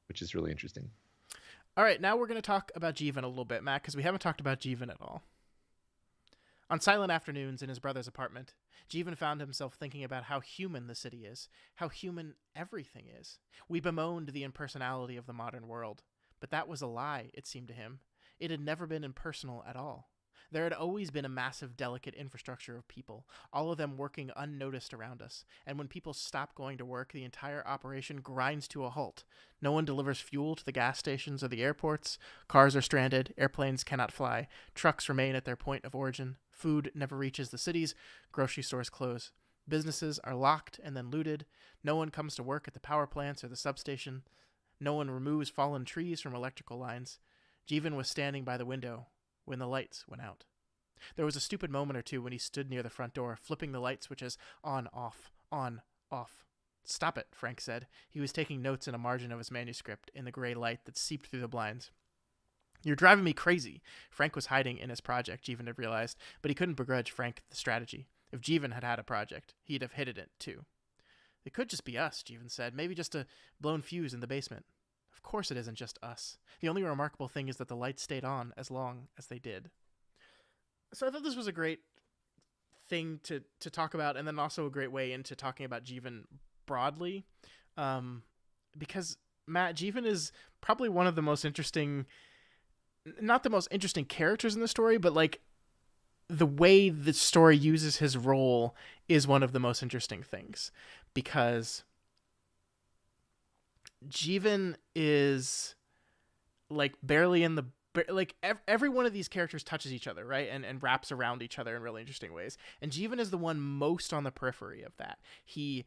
which is really interesting. All right, now we're going to talk about Jeevan a little bit, Matt, because we haven't talked about Jeevan at all. On silent afternoons in his brother's apartment, Jeevan found himself thinking about how human the city is, how human everything is. We bemoaned the impersonality of the modern world, but that was a lie, it seemed to him. It had never been impersonal at all. There had always been a massive, delicate infrastructure of people, all of them working unnoticed around us, and when people stop going to work, the entire operation grinds to a halt. No one delivers fuel to the gas stations or the airports, cars are stranded, airplanes cannot fly, trucks remain at their point of origin, food never reaches the cities, grocery stores close. Businesses are locked and then looted, no one comes to work at the power plants or the substation, no one removes fallen trees from electrical lines. Jeevan was standing by the window when the lights went out. There was a stupid moment or two when he stood near the front door, flipping the light switches on, off, on, off. Stop it, Frank said. He was taking notes in a margin of his manuscript in the gray light that seeped through the blinds. You're driving me crazy. Frank was hiding in his project, Jeevan had realized, but he couldn't begrudge Frank the strategy. If Jeevan had had a project, he'd have hidden it, too. It could just be us, Jeevan said. Maybe just a blown fuse in the basement. Of course it isn't just us. The only remarkable thing is that the lights stayed on as long as they did. So I thought this was a great thing to talk about, and then also a great way into talking about Jeevan broadly. Because, Matt, Jeevan is probably one of the most interesting, not the most interesting characters in the story, but like the way the story uses his role is one of the most interesting things, because Jeevan is like barely in the, like every one of these characters touches each other, right? And wraps around each other in really interesting ways. And Jeevan is the one most on the periphery of that. He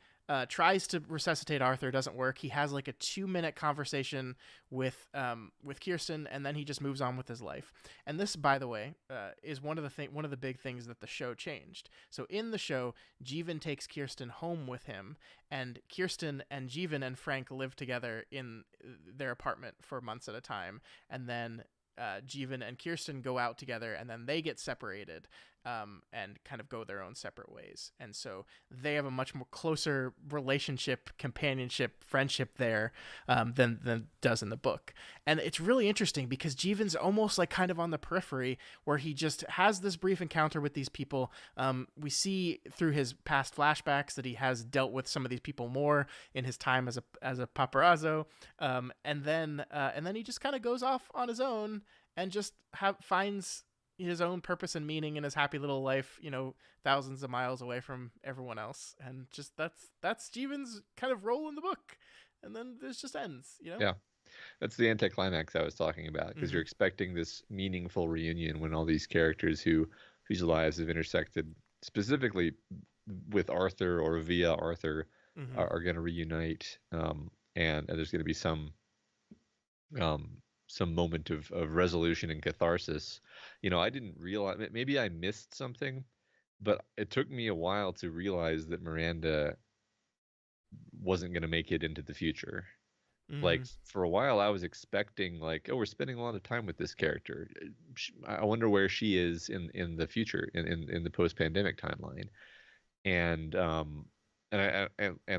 tries to resuscitate Arthur, doesn't work. He has like a 2-minute conversation with Kirsten, and then he just moves on with his life. And this, by the way, is one of the big things that the show changed. So in the show, Jeevan takes Kirsten home with him, and Kirsten and Jeevan and Frank live together in their apartment for months at a time, and then Jeevan and Kirsten go out together, and then they get separated, and kind of go their own separate ways. And so they have a much more closer relationship, companionship, friendship there, than does in the book. And it's really interesting because Jeevan's almost like kind of on the periphery, where he just has this brief encounter with these people. We see through his past flashbacks that he has dealt with some of these people more in his time as a paparazzo, and then he just kind of goes off on his own and just finds his own purpose and meaning in his happy little life, thousands of miles away from everyone else. And just that's Jeevan's kind of role in the book. And then this just ends. Yeah. That's the anticlimax I was talking about, because you're expecting this meaningful reunion when all these characters whose lives have intersected specifically with Arthur or via Arthur are going to reunite, and there's going to be some moment of resolution and catharsis. I didn't realize, maybe I missed something, but it took me a while to realize that Miranda wasn't going to make it into the future. Like, for a while I was expecting, like, oh, we're spending a lot of time with this character. I wonder where she is in the future, in the post-pandemic timeline. And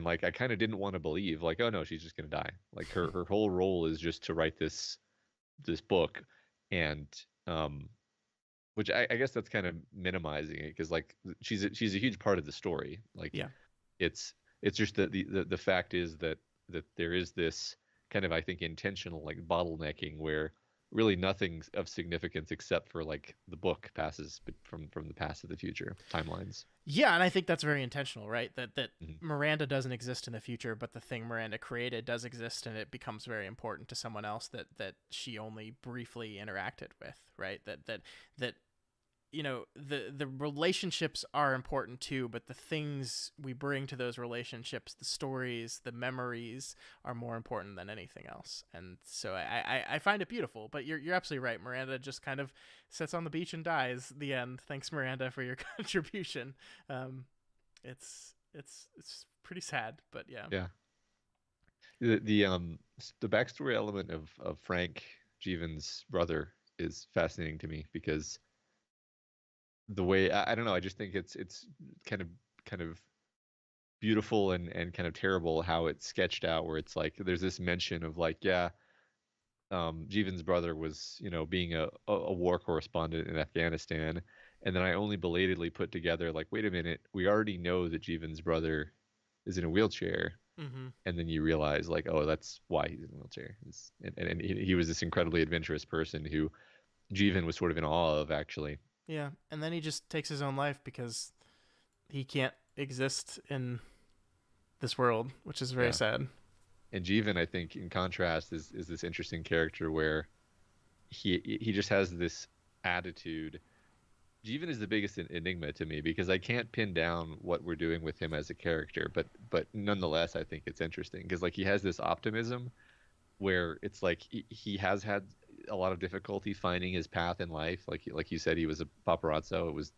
like, I kind of didn't want to believe, like, oh no, she's just going to die. Like, her whole role is just to write this book. And which I guess that's kind of minimizing it, because like she's a huge part of the story. Like, Yeah. It's just that the fact is that there is this kind of, I think, intentional like bottlenecking where really nothing of significance except for like the book passes from the past to the future timelines. Yeah, and I think that's very intentional, right? That Miranda doesn't exist in the future, but the thing Miranda created does exist, and it becomes very important to someone else that she only briefly interacted with, right? That the relationships are important too, but the things we bring to those relationships, the stories, the memories, are more important than anything else. And so I find it beautiful. But you're absolutely right. Miranda just kind of sits on the beach and dies. The end. Thanks, Miranda, for your contribution. It's pretty sad, but yeah. Yeah. The backstory element of Frank, Jeevan's brother, is fascinating to me, because the way, I don't know, I just think it's kind of beautiful and kind of terrible how it's sketched out, where it's like there's this mention of like, yeah, Jeevan's brother was, being a war correspondent in Afghanistan, and then I only belatedly put together, like, wait a minute, we already know that Jeevan's brother is in a wheelchair. And then you realize, like, oh, that's why he's in a wheelchair. And he was this incredibly adventurous person who Jeevan was sort of in awe of, actually. Yeah, and then he just takes his own life because he can't exist in this world, which is very sad. And Jeevan, I think, in contrast, is this interesting character where he just has this attitude. Jeevan is the biggest enigma to me, because I can't pin down what we're doing with him as a character, but nonetheless, I think it's interesting, because like he has this optimism where it's like he has had a lot of difficulty finding his path in life. Like you said, he was a paparazzo. It was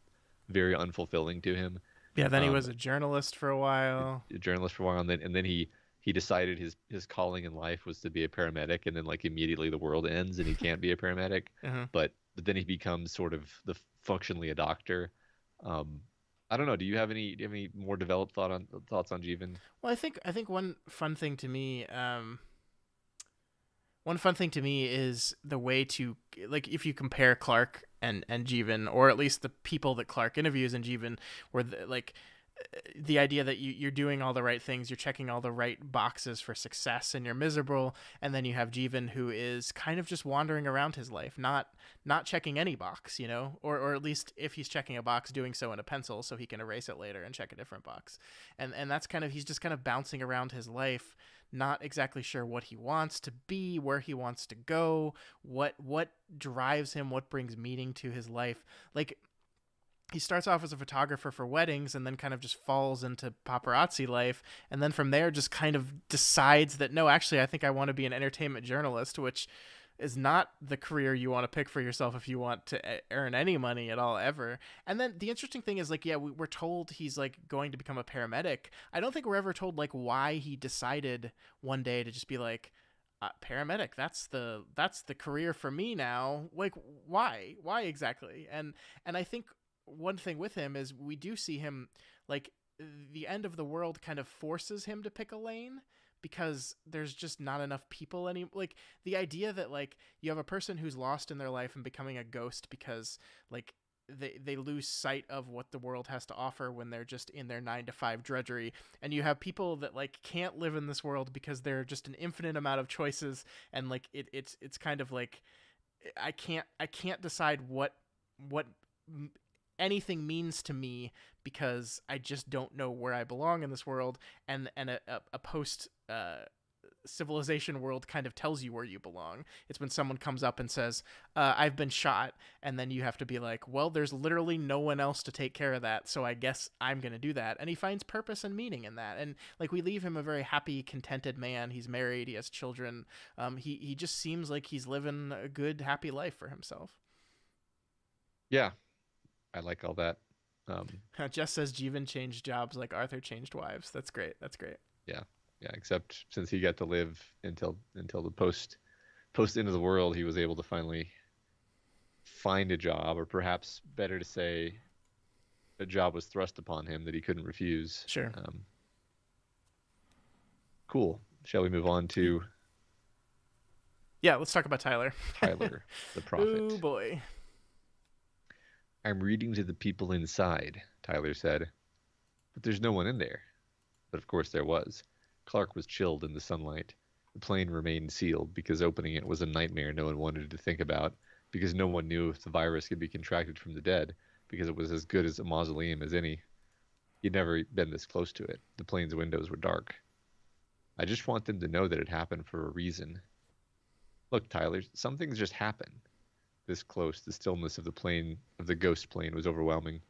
very unfulfilling to him. Yeah, then he was a journalist for a while. And then he decided his calling in life was to be a paramedic, and then like immediately the world ends and he can't be a paramedic. But then he becomes sort of functionally a doctor. I don't know. Do you have any more developed thoughts on Jeevan? Well, I think one fun thing to me. One fun thing to me is the way to, like, if you compare Clark and Jeevan, or at least the people that Clark interviews in Jeevan, where the idea that you're doing all the right things, you're checking all the right boxes for success, and you're miserable, and then you have Jeevan, who is kind of just wandering around his life, not checking any box, or at least if he's checking a box, doing so in a pencil so he can erase it later and check a different box. And that's kind of, he's just kind of bouncing around his life, not exactly sure what he wants to be, where he wants to go, what drives him, what brings meaning to his life. Like, he starts off as a photographer for weddings and then kind of just falls into paparazzi life, and then from there just kind of decides that no, actually I think I want to be an entertainment journalist, which is not the career you want to pick for yourself if you want to earn any money at all ever. And then the interesting thing is, like, yeah, we're told he's like going to become a paramedic. I don't think we're ever told like why he decided one day to just be like, paramedic, that's the career for me now. Like, why exactly? And I think one thing with him is we do see him, like, the end of the world kind of forces him to pick a lane because there's just not enough people any, like, the idea that like you have a person who's lost in their life and becoming a ghost because like they lose sight of what the world has to offer when they're just in their 9 to 5 drudgery, and you have people that like can't live in this world because there are just an infinite amount of choices, and like it's kind of like I can't decide what anything means to me because I just don't know where I belong in this world, and a post civilization world kind of tells you where you belong. It's when someone comes up and says, I've been shot, and then you have to be like, well, there's literally no one else to take care of that, so I guess I'm gonna do that. And he finds purpose and meaning in that, and like we leave him a very happy, contented man. He's married, he has children. He just seems like he's living a good, happy life for himself. Yeah, I like all that. Um, Jess says Jeevan changed jobs like Arthur changed wives. That's great. That's great. yeah, yeah. Except since he got to live until the post end of the world, he was able to finally find a job, or perhaps better to say, a job was thrust upon him that he couldn't refuse. Sure. Cool. Shall we move on to Yeah, let's talk about Tyler. Tyler, the prophet? Oh boy. I'm reading to the people inside, Tyler said. But there's no one in there. But of course there was. Clark was chilled in the sunlight. The plane remained sealed because opening it was a nightmare no one wanted to think about, because no one knew if the virus could be contracted from the dead, because it was as good as a mausoleum as any. He'd never been this close to it. The plane's windows were dark. I just want them to know that it happened for a reason. Look, Tyler, some things just happen. This close, the stillness of the plane, of the ghost plane, was overwhelming.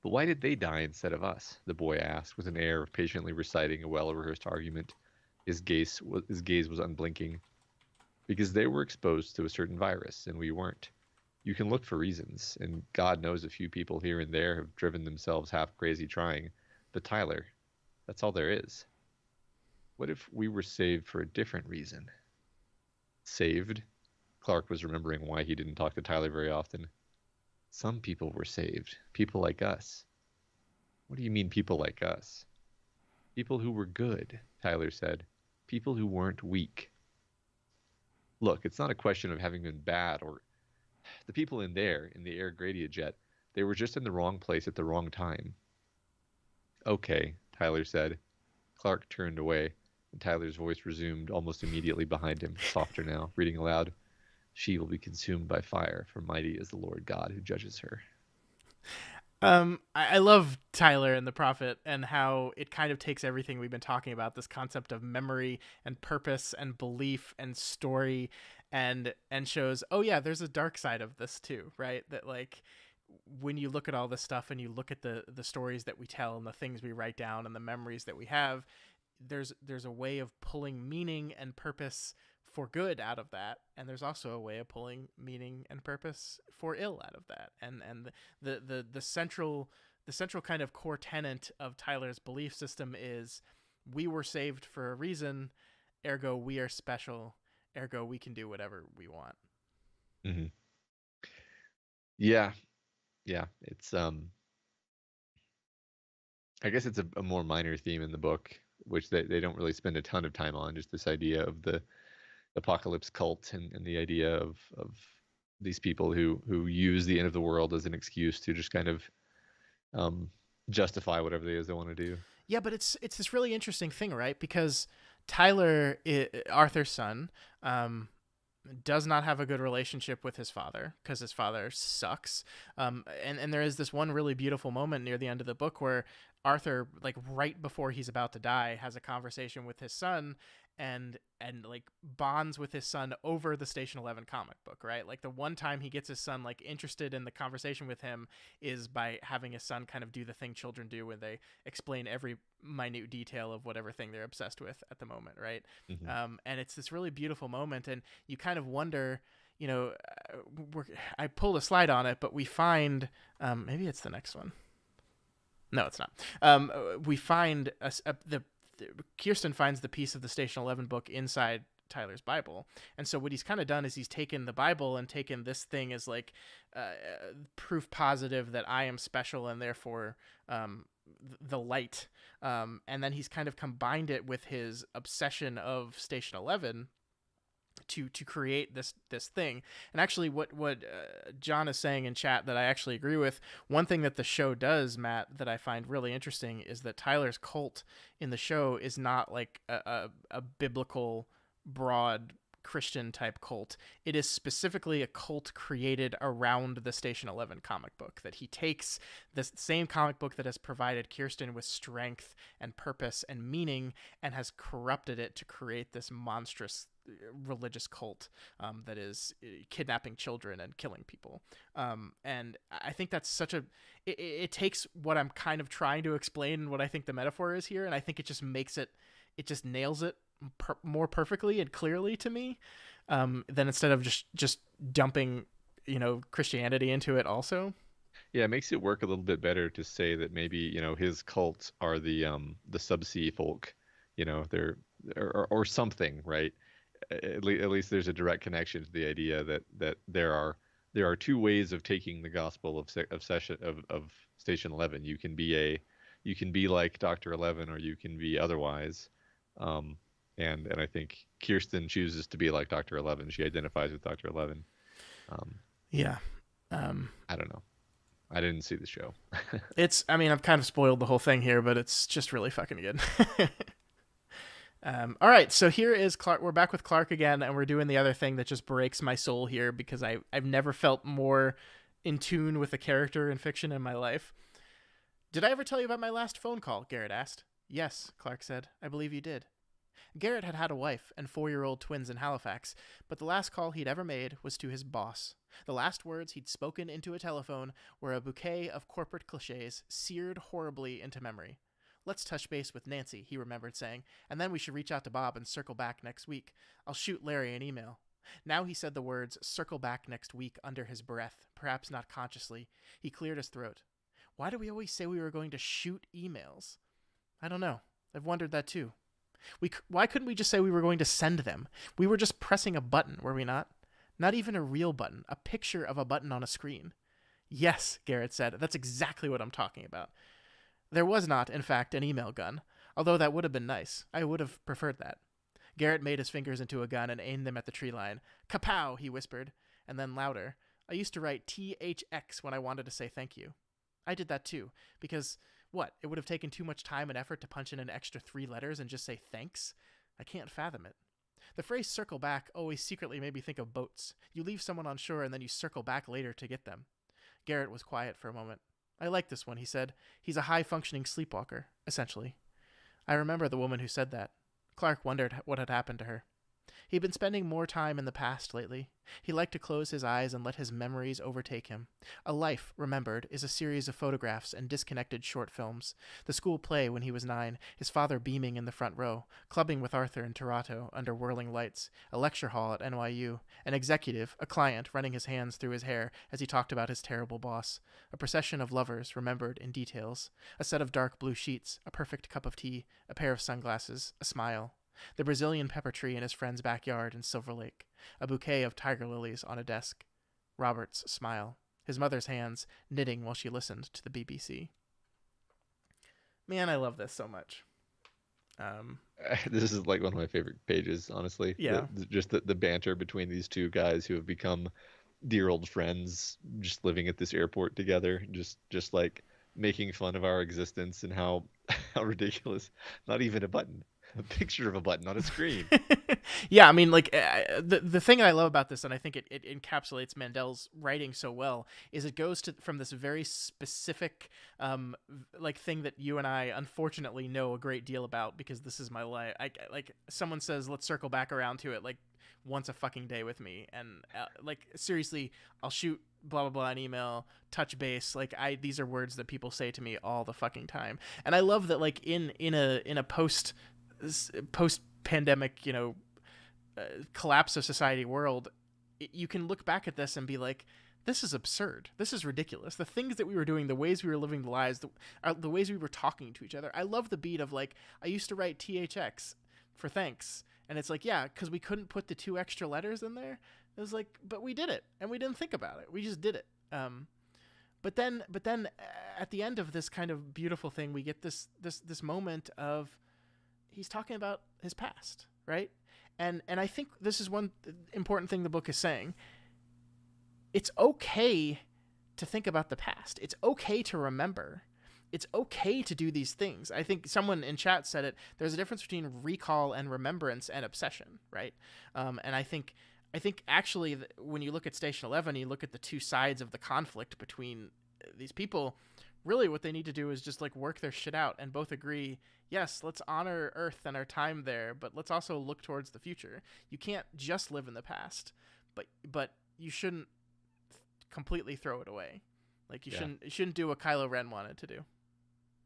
But why did they die instead of us? The boy asked, with an air of patiently reciting a well-rehearsed argument. His gaze was unblinking. Because they were exposed to a certain virus, and we weren't. You can look for reasons, and God knows a few people here and there have driven themselves half crazy trying. But Tyler, that's all there is. What if we were saved for a different reason? Saved? Clark was remembering why he didn't talk to Tyler very often. Some people were saved. People like us. What do you mean, people like us? People who were good, Tyler said. People who weren't weak. Look, it's not a question of having been bad or... The people in there, in the Air Gradia jet, they were just in the wrong place at the wrong time. Okay, Tyler said. Clark turned away, and Tyler's voice resumed almost immediately behind him, softer now, reading aloud. She will be consumed by fire, for mighty is the Lord God who judges her. I love Tyler and the Prophet and how it kind of takes everything we've been talking about, this concept of memory and purpose and belief and story, and shows, oh yeah, there's a dark side of this too, right? That like when you look at all this stuff and you look at the stories that we tell and the things we write down and the memories that we have, there's a way of pulling meaning and purpose for good out of that, and there's also a way of pulling meaning and purpose for ill out of that. And the central kind of core tenet of Tyler's belief system is we were saved for a reason, ergo we are special, ergo we can do whatever we want. Mm-hmm. Yeah, it's I guess it's a more minor theme in the book, which they don't really spend a ton of time on, just this idea of the apocalypse cult and the idea of these people who use the end of the world as an excuse to just kind of justify whatever it is they want to do. Yeah, but it's this really interesting thing, right? Because Tyler, Arthur's son, does not have a good relationship with his father because his father sucks. And there is this one really beautiful moment near the end of the book where Arthur, like right before he's about to die, has a conversation with his son, and like bonds with his son over the Station 11 comic book, right? Like the one time he gets his son like interested in the conversation with him is by having his son kind of do the thing children do when they explain every minute detail of whatever thing they're obsessed with at the moment, right? Hmm. And it's this really beautiful moment, and you kind of wonder, you know, I pulled a slide on it, but we find maybe it's the next one. No, it's not. We find the Kirsten finds the piece of the Station 11 book inside Tyler's Bible. And so what he's kind of done is he's taken the Bible and taken this thing as like proof positive that I am special and therefore the light. And then he's kind of combined it with his obsession of Station 11 to create this thing. And actually what John is saying in chat that I actually agree with, one thing that the show does, Matt, that I find really interesting is that Tyler's cult in the show is not like a biblical broad Christian type cult. It is specifically a cult created around the Station 11 comic book, that he takes this same comic book that has provided Kirsten with strength and purpose and meaning and has corrupted it to create this monstrous religious cult that is kidnapping children and killing people. And I think that's such a it takes what I'm kind of trying to explain and what I think the metaphor is here, and I think it just makes it just nails it more perfectly and clearly to me, than instead of just dumping Christianity into it also. Yeah, it makes it work a little bit better to say that maybe, his cults are the subsea folk, they're or something, right? At least there's a direct connection to the idea that there are two ways of taking the gospel of Station 11. You can be like Dr. 11, or you can be otherwise. And I think Kirsten chooses to be like Dr. 11. She identifies with Dr. 11. Yeah. I don't know. I didn't see the show. I mean, I've kind of spoiled the whole thing here, but it's just really fucking good. All right, so here is Clark. We're back with Clark again, and we're doing the other thing that just breaks my soul here because I've never felt more in tune with a character in fiction in my life. Did I ever tell you about my last phone call? Garrett asked. Yes, Clark said. I believe you did. Garrett had had a wife and 4-year-old twins in Halifax, but the last call he'd ever made was to his boss. The last words he'd spoken into a telephone were a bouquet of corporate cliches seared horribly into memory. Let's touch base with Nancy, he remembered saying, and then we should reach out to Bob and circle back next week. I'll shoot Larry an email. Now he said the words circle back next week under his breath, perhaps not consciously. He cleared his throat. Why do we always say we were going to shoot emails? I don't know. I've wondered that too. Why couldn't we just say we were going to send them? We were just pressing a button, were we not? Not even a real button, a picture of a button on a screen. Yes, Garrett said. That's exactly what I'm talking about. There was not, in fact, an email gun, although that would have been nice. I would have preferred that. Garrett made his fingers into a gun and aimed them at the tree line. Kapow, he whispered, and then louder. I used to write THX when I wanted to say thank you. I did that too, because, what, it would have taken too much time and effort to punch in an extra 3 letters and just say thanks? I can't fathom it. The phrase circle back always secretly made me think of boats. You leave someone on shore and then you circle back later to get them. Garrett was quiet for a moment. I like this one, he said. He's a high-functioning sleepwalker, essentially. I remember the woman who said that. Clark wondered what had happened to her. He'd been spending more time in the past lately. He liked to close his eyes and let his memories overtake him. A life, remembered, is a series of photographs and disconnected short films. The school play when he was 9, his father beaming in the front row, clubbing with Arthur in Toronto under whirling lights, a lecture hall at NYU, an executive, a client, running his hands through his hair as he talked about his terrible boss, a procession of lovers remembered in details, a set of dark blue sheets, a perfect cup of tea, a pair of sunglasses, a smile. The Brazilian pepper tree in his friend's backyard in Silver Lake, a bouquet of tiger lilies on a desk. Robert's smile, his mother's hands knitting while she listened to the BBC. Man, I love this so much. This is like one of my favorite pages, honestly. Yeah. Just the banter between these two guys who have become dear old friends, just living at this airport together, just like making fun of our existence and how ridiculous. Not even a button. A picture of a button on a screen. Yeah, I mean, like the thing that I love about this, and I think it encapsulates Mandel's writing so well, is it goes to from this very specific, like thing that you and I unfortunately know a great deal about because this is my life. I like someone says, let's circle back around to it, like once a fucking day with me, and like seriously, I'll shoot blah blah blah an email, touch base. Like these are words that people say to me all the fucking time, and I love that like in a post pandemic, collapse of society world, you can look back at this and be like, this is absurd. This is ridiculous. The things that we were doing, the ways we were living the lives, the ways we were talking to each other. I love the beat of like, I used to write THX for thanks. And it's like, yeah, because we couldn't put the 2 extra letters in there. It was like, but we did it, and we didn't think about it. We just did it. But then at the end of this kind of beautiful thing, we get this moment of he's talking about his past, right? And I think this is one important thing the book is saying. It's okay to think about the past. It's okay to remember. It's okay to do these things. I think someone in chat said it. There's a difference between recall and remembrance and obsession, right? And I think actually when you look at Station 11, you look at the 2 sides of the conflict between these people. Really, what they need to do is just like work their shit out and both agree. Yes, let's honor Earth and our time there, but let's also look towards the future. You can't just live in the past, but you shouldn't completely throw it away. Like you shouldn't do what Kylo Ren wanted to do.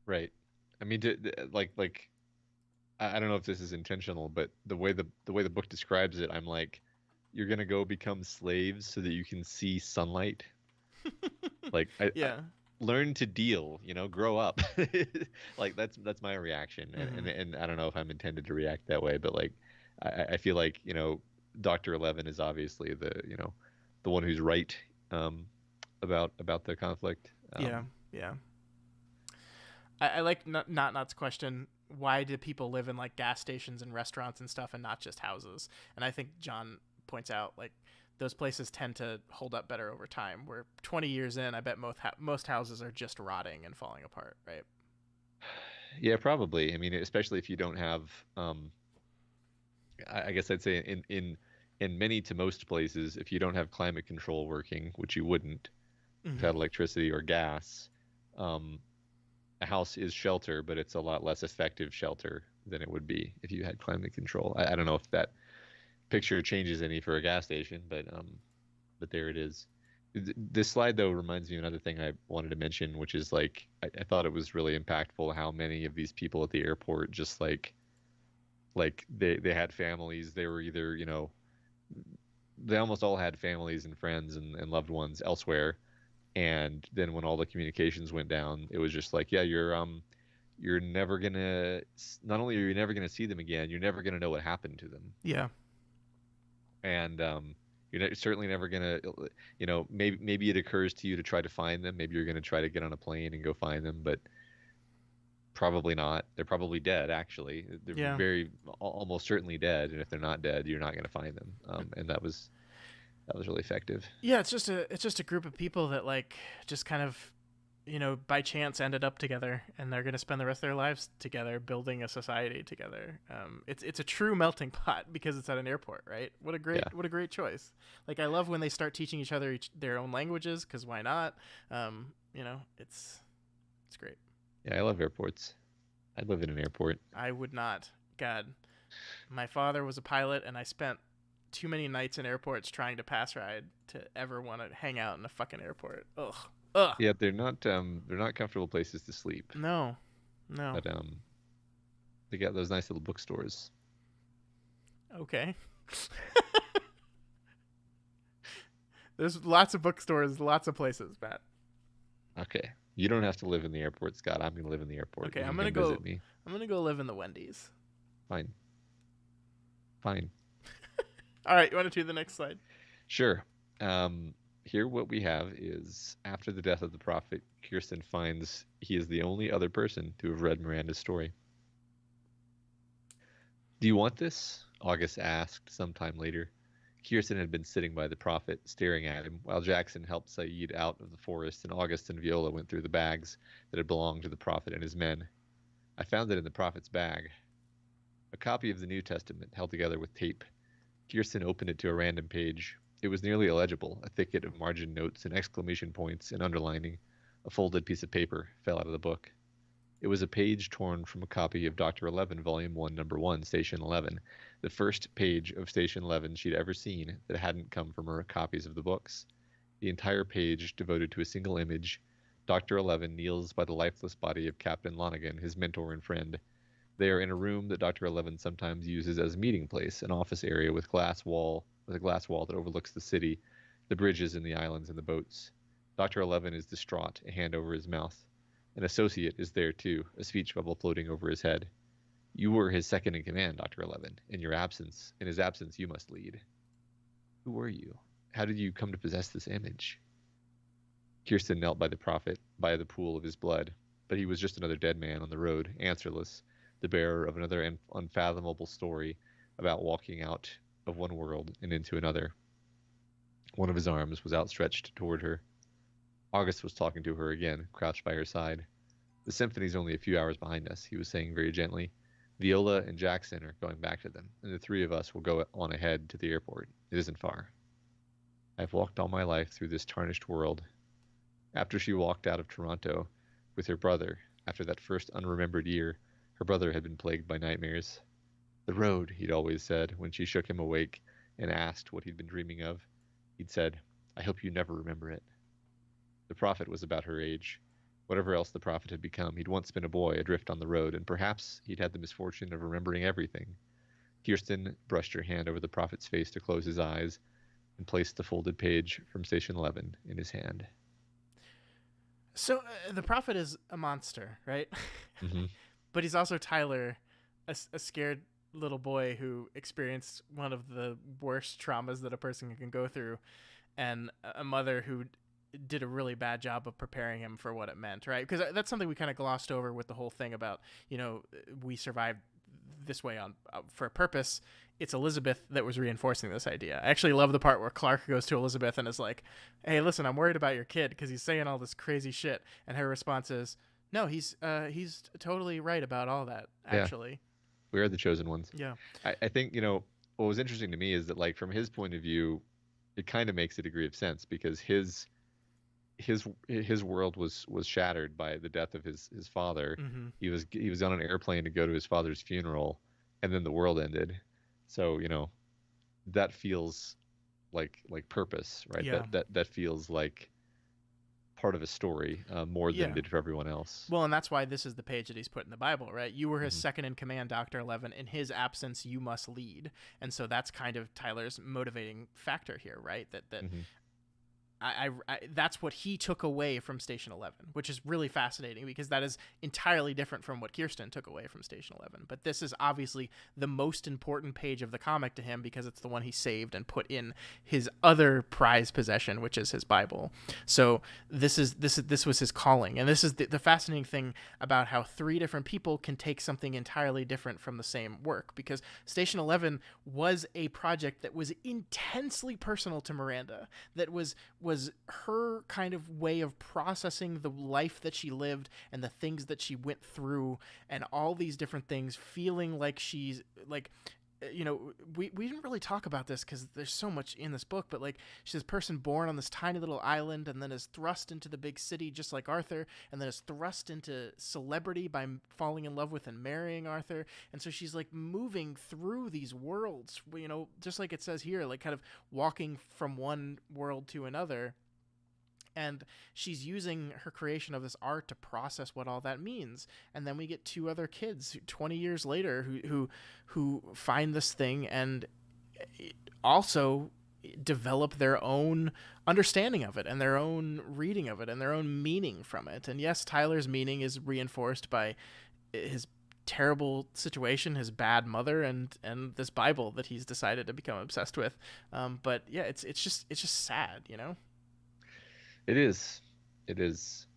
Right. I mean, like I don't know if this is intentional, but the way the book describes it, I'm like, you're gonna go become slaves so that you can see sunlight. Like I Yeah. learn to deal, grow up. Like that's my reaction, and I don't know if I'm intended to react that way, but like I feel like Dr. 11 is obviously the one who's right about the conflict. Yeah. I like Not's question. Why do people live in like gas stations and restaurants and stuff and not just houses? And I think John points out like those places tend to hold up better over time. Where 20 years in, I bet most houses are just rotting and falling apart, right? Yeah, probably. I mean, especially if you don't have, I guess I'd say in many to most places, if you don't have climate control working, which you wouldn't without electricity or gas, um, a house is shelter, but it's a lot less effective shelter than it would be if you had climate control. I don't know if that picture changes any for a gas station, but there it is. This slide though reminds me of another thing I wanted to mention, which is like I thought it was really impactful how many of these people at the airport just like they had families. They were either they almost all had families and friends and loved ones elsewhere, and then when all the communications went down, it was just like, yeah, you're never gonna, not only are you never gonna see them again, you're never gonna know what happened to them. Yeah. And you're certainly never gonna, maybe it occurs to you to try to find them. Maybe you're gonna try to get on a plane and go find them, but probably not. They're probably dead. Actually, they're Yeah. almost certainly dead. And if they're not dead, you're not gonna find them. And that was really effective. Yeah, it's just a group of people that like just kind of by chance ended up together, and they're gonna spend the rest of their lives together, building a society together. It's a true melting pot because it's at an airport, right? What a great choice. Like I love when they start teaching each other their own languages, because why not? It's great. Yeah, I love airports. I'd live in an airport. I would not. God, my father was a pilot, and I spent too many nights in airports trying to pass ride to ever want to hang out in a fucking airport. Ugh. Ugh. Yeah, they're not comfortable places to sleep. No. But they got those nice little bookstores. Okay. There's lots of bookstores, lots of places, Matt. Okay. You don't have to live in the airport, Scott. I'm gonna live in the airport. Okay, I'm gonna go visit me. I'm gonna go live in the Wendy's. Fine. All right, you want to do the next slide? Sure. Here what we have is after the death of the prophet, Kirsten finds he is the only other person to have read Miranda's story. Do you want this? August asked sometime later. Kirsten had been sitting by the prophet, staring at him, while Jackson helped Saeed out of the forest, and August and Viola went through the bags that had belonged to the prophet and his men. I found it in the prophet's bag. A copy of the New Testament held together with tape. Kirsten opened it to a random page. It was nearly illegible, a thicket of margin notes and exclamation points and underlining. A folded piece of paper fell out of the book. It was a page torn from a copy of Dr. 11, Volume 1, Number 1, Station 11, the first page of Station 11 she'd ever seen that hadn't come from her copies of the books. The entire page devoted to a single image. Dr. 11 kneels by the lifeless body of Captain Lonergan, his mentor and friend. They are in a room that Dr. 11 sometimes uses as a meeting place, an office area with a glass wall that overlooks the city, the bridges and the islands and the boats. Dr. 11 is distraught, a hand over his mouth. An associate is there too, a speech bubble floating over his head. You were his second in command, Dr. 11. In his absence, you must lead. Who were you? How did you come to possess this image? Kirsten knelt by the prophet, by the pool of his blood, but he was just another dead man on the road, answerless, the bearer of another unfathomable story about walking out of one world and into another. One of his arms was outstretched toward her. August was talking to her again, crouched by her side. The symphony's only a few hours behind us, he was saying very gently. Viola and Jackson are going back to them, and the three of us will go on ahead to the airport. It isn't far. I've walked all my life through this tarnished world. After she walked out of Toronto with her brother, after that first unremembered year, her brother had been plagued by nightmares. The road, he'd always said, when she shook him awake and asked what he'd been dreaming of. He'd said, I hope you never remember it. The prophet was about her age. Whatever else the prophet had become, he'd once been a boy adrift on the road, and perhaps he'd had the misfortune of remembering everything. Kirsten brushed her hand over the prophet's face to close his eyes and placed the folded page from Station 11 in his hand. So the prophet is a monster, right? Mm-hmm. But he's also Tyler, a scared little boy who experienced one of the worst traumas that a person can go through, and a mother who did a really bad job of preparing him for what it meant, right? Because that's something we kind of glossed over with the whole thing about, we survived this way on for a purpose. It's Elizabeth that was reinforcing this idea. I actually love the part where Clark goes to Elizabeth and is like, hey, listen, I'm worried about your kid because he's saying all this crazy shit. And her response is, no, he's totally right about all that, actually. Yeah. We are the chosen ones. Yeah. I think, what was interesting to me is that, like, from his point of view, it kind of makes a degree of sense because his world was shattered by the death of his father. Mm-hmm. He was on an airplane to go to his father's funeral, and then the world ended. So that feels like purpose, right? Yeah. That feels like part of a story more than it did for everyone else. Well, and that's why this is the page that he's put in the Bible, right? You were his Mm-hmm. second in command, Dr. 11. In his absence, you must lead. And so that's kind of Tyler's motivating factor here, right? That Mm-hmm. I that's what he took away from Station 11, which is really fascinating because that is entirely different from what Kirsten took away from Station 11. But this is obviously the most important page of the comic to him because it's the one he saved and put in his other prized possession, which is his Bible. So this was his calling. And this is the fascinating thing about how three different people can take something entirely different from the same work, because Station 11 was a project that was intensely personal to Miranda, that was her kind of way of processing the life that she lived and the things that she went through and all these different things, feeling like she's like, we didn't really talk about this because there's so much in this book, but like she's this person born on this tiny little island and then is thrust into the big city just like Arthur, and then is thrust into celebrity by falling in love with and marrying Arthur. And so she's like moving through these worlds, just like it says here, like kind of walking from one world to another. And she's using her creation of this art to process what all that means. And then we get two other kids 20 years later who find this thing and also develop their own understanding of it and their own reading of it and their own meaning from it. And yes, Tyler's meaning is reinforced by his terrible situation, his bad mother, and this Bible that he's decided to become obsessed with. But yeah, it's just sad, It is.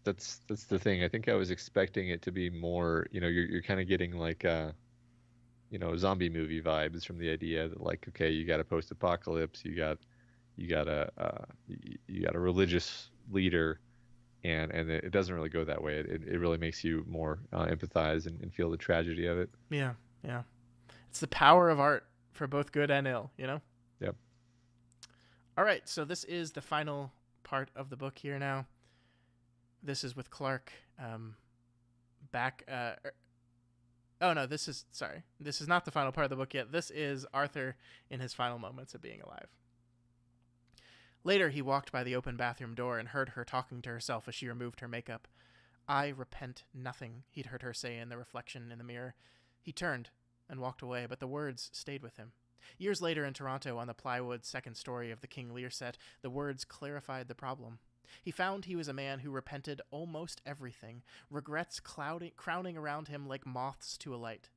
That's the thing. I think I was expecting it to be more, you're kind of getting like zombie movie vibes from the idea that, like, okay, you got a post-apocalypse, you got a religious leader, and it doesn't really go that way. It really makes you more empathize and feel the tragedy of it. Yeah. It's the power of art for both good and ill, you know? Yep. All right, so this is the final part of the book here now. This is with Clark back. Oh, no, this is. Sorry. This is not the final part of the book yet. This is Arthur in his final moments of being alive. Later, he walked by the open bathroom door and heard her talking to herself as she removed her makeup. I repent nothing, he'd heard her say in the reflection in the mirror. He turned and walked away, but the words stayed with him. Years later in Toronto, on the plywood second story of the King Lear set, the words clarified the problem. He found he was a man who repented almost everything, regrets crowning around him like moths to a light.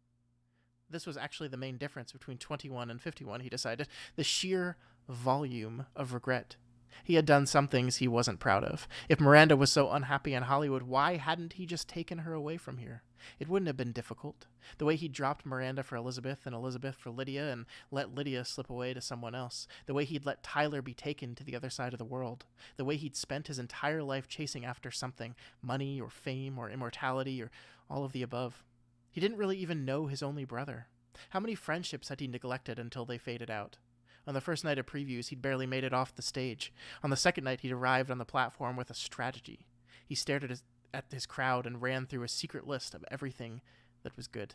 This was actually the main difference between 21 and 51, he decided, the sheer volume of regret. He had done some things he wasn't proud of. If Miranda was so unhappy in Hollywood, why hadn't he just taken her away from here? It wouldn't have been difficult. The way he dropped Miranda for Elizabeth and Elizabeth for Lydia and let Lydia slip away to someone else. The way he'd let Tyler be taken to the other side of the world. The way he'd spent his entire life chasing after something, money or fame or immortality or all of the above. He didn't really even know his only brother. How many friendships had he neglected until they faded out? On the first night of previews, he'd barely made it off the stage. On the second night, he'd arrived on the platform with a strategy. He stared at his crowd and ran through a secret list of everything that was good.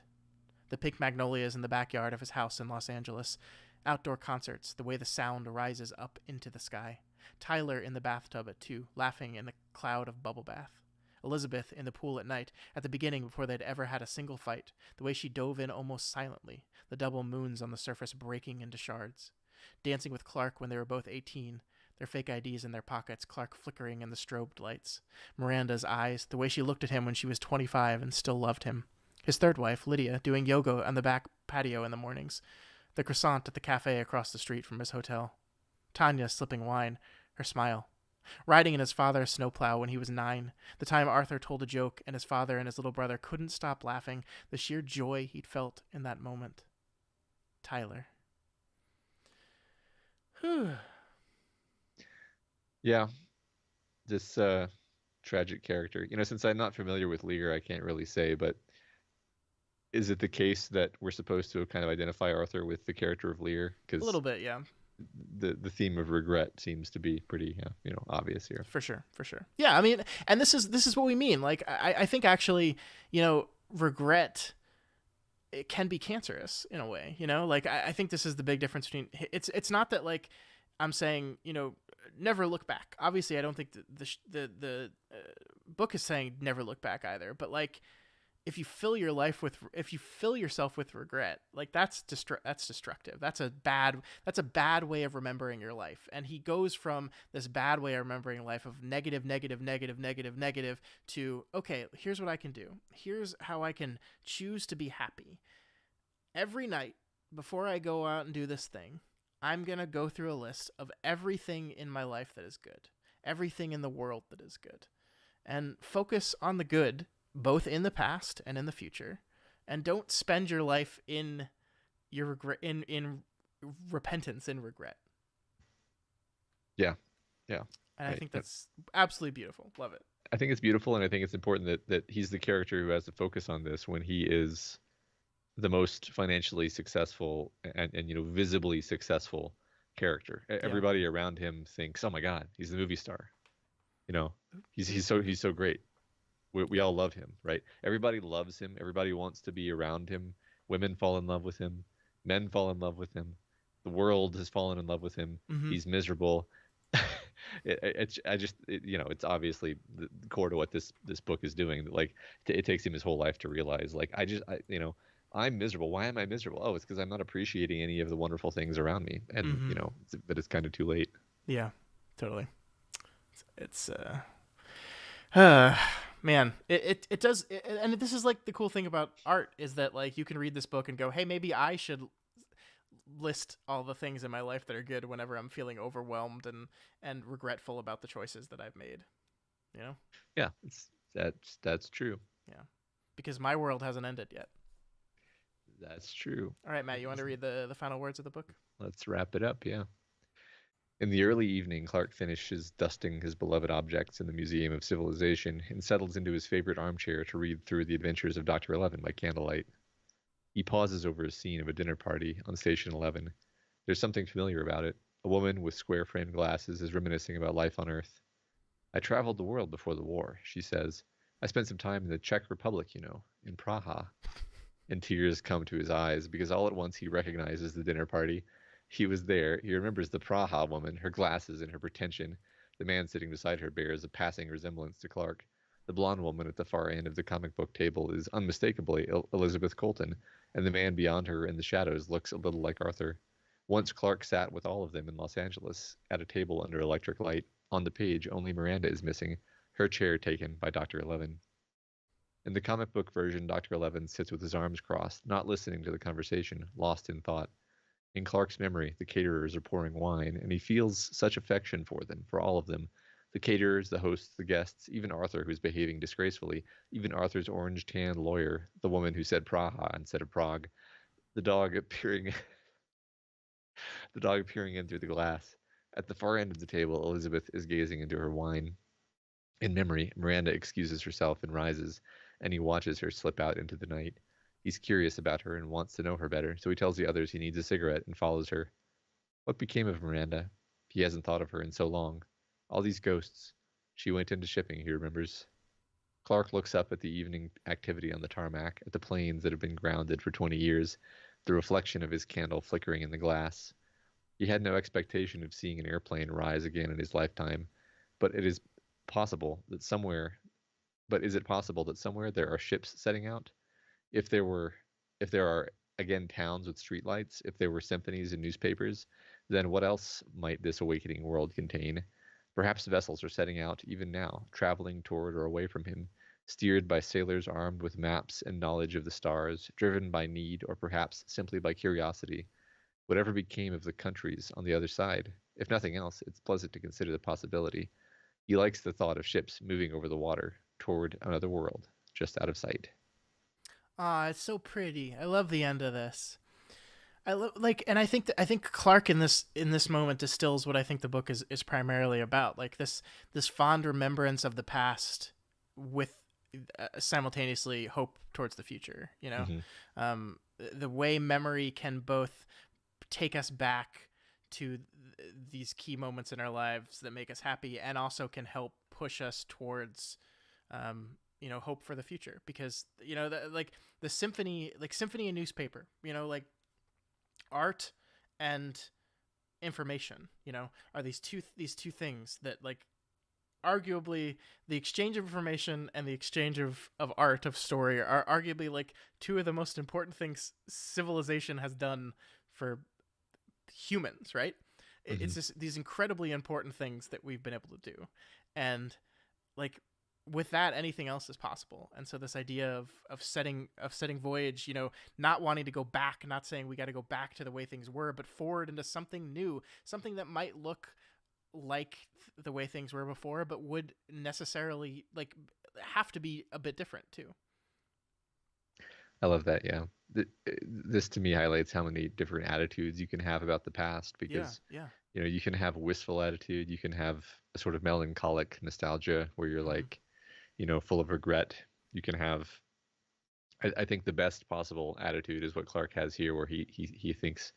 The pink magnolias in the backyard of his house in Los Angeles. Outdoor concerts, the way the sound rises up into the sky. Tyler in the bathtub at 2, laughing in the cloud of bubble bath. Elizabeth in the pool at night, at the beginning before they'd ever had a single fight. The way she dove in almost silently, the double moons on the surface breaking into shards. Dancing with Clark when they were both 18, their fake IDs in their pockets, Clark flickering in the strobed lights. Miranda's eyes, the way she looked at him when she was 25 and still loved him. His third wife, Lydia, doing yoga on the back patio in the mornings. The croissant at the cafe across the street from his hotel. Tanya slipping wine, her smile. Riding in his father's snowplow when he was 9. The time Arthur told a joke and his father and his little brother couldn't stop laughing. The sheer joy he'd felt in that moment. Tyler. Yeah, this tragic character. Since I'm not familiar with Lear, I can't really say, but is it the case that we're supposed to kind of identify Arthur with the character of Lear? A little bit, yeah. The theme of regret seems to be pretty, obvious here. For sure. Yeah, I mean, and this is what we mean. Like, I think actually, regret, it can be cancerous in a way, like I think this is the big difference between it's not that like I'm saying, never look back. Obviously I don't think the book is saying never look back either, but like if you fill yourself with regret, like that's destructive. That's a bad way of remembering your life. And he goes from this bad way of remembering life of negative to, okay, here's what I can do. Here's how I can choose to be happy. Every night before I go out and do this thing, I'm going to go through a list of everything in my life that is good, everything in the world that is good, and focus on the good, both in the past and in the future, and don't spend your life in your regret, in repentance and regret. Yeah. And I think that's absolutely beautiful. Love it. I think it's beautiful, and I think it's important that he's the character who has to focus on this when he is the most financially successful and visibly successful character. Yeah. Everybody around him thinks, oh my God, he's the movie star. He's so great. We all love him, right? Everybody loves him. Everybody wants to be around him. Women fall in love with him. Men fall in love with him. The world has fallen in love with him. Mm-hmm. He's miserable. It's obviously the core to what this book is doing. Like it takes him his whole life to realize, like, I'm miserable. Why am I miserable? Oh, it's because I'm not appreciating any of the wonderful things around me. And, but it's kind of too late. Yeah, totally. It's man, it does. And this is like the cool thing about art is that like you can read this book and go, hey, maybe I should list all the things in my life that are good whenever I'm feeling overwhelmed and regretful about the choices that I've made. Yeah, that's true. Yeah, because my world hasn't ended yet. That's true. All right, Matt, you want to read the final words of the book? Let's wrap it up, yeah. In the early evening, Clark finishes dusting his beloved objects in the Museum of Civilization and settles into his favorite armchair to read through The Adventures of Dr. 11 by candlelight. He pauses over a scene of a dinner party on Station 11. There's something familiar about it. A woman with square framed glasses is reminiscing about life on Earth. I traveled the world before the war, she says. I spent some time in the Czech Republic, in Praha. And tears come to his eyes because all at once he recognizes the dinner party. He was there. He remembers the Praha woman, her glasses and her pretension. The man sitting beside her bears a passing resemblance to Clark. The blonde woman at the far end of the comic book table is unmistakably Elizabeth Colton, and the man beyond her in the shadows looks a little like Arthur. Once Clark sat with all of them in Los Angeles, at a table under electric light. On the page, only Miranda is missing, her chair taken by Dr. Eleven. In the comic book version, Dr. Eleven sits with his arms crossed, not listening to the conversation, lost in thought. In Clark's memory, the caterers are pouring wine, and he feels such affection for them, for all of them. The caterers, the hosts, the guests, even Arthur, who's behaving disgracefully, even Arthur's orange-tanned lawyer, the woman who said Praha instead of Prague, the dog appearing the dog peering in through the glass. At the far end of the table, Elizabeth is gazing into her wine. In memory, Miranda excuses herself and rises, and he watches her slip out into the night. He's curious about her and wants to know her better, so he tells the others he needs a cigarette and follows her. What became of Miranda? He hasn't thought of her in so long. All these ghosts. She went into shipping, he remembers. Clark looks up at the evening activity on the tarmac, at the planes that have been grounded for 20 years, the reflection of his candle flickering in the glass. He had no expectation of seeing an airplane rise again in his lifetime, but it is possible that somewhere but is it possible that somewhere there are ships setting out? If there were if there are again towns with streetlights, if there were symphonies and newspapers, then what else might this awakening world contain? Perhaps vessels are setting out even now, traveling toward or away from him, steered by sailors armed with maps and knowledge of the stars, driven by need or perhaps simply by curiosity. Whatever became of the countries on the other side? If nothing else, it's pleasant to consider the possibility. He likes the thought of ships moving over the water toward another world, just out of sight. Ah, it's so pretty. I love the end of this. And I think Clark in this moment distills what I think the book is primarily about. Like this fond remembrance of the past with simultaneously hope towards the future. Mm-hmm. The way memory can both take us back to these key moments in our lives that make us happy, and also can help push us towards hope for the future, because the symphony, like symphony and newspaper, art and information, are these two things that, like, arguably the exchange of information and the exchange of art, of story, are arguably like two of the most important things civilization has done for humans, right? Mm-hmm. It's just these incredibly important things that we've been able to do, and like with that, anything else is possible. And so this idea of setting voyage, not wanting to go back, not saying we got to go back to the way things were, but forward into something new, something that might look like the way things were before, but would necessarily have to be a bit different too. I love that. Yeah, this to me highlights how many different attitudes you can have about the past, Yeah, because yeah. you can have a wistful attitude, you can have a sort of melancholic nostalgia where you're Mm-hmm. like, full of regret. You can have, I think the best possible attitude is what Clark has here, where he thinks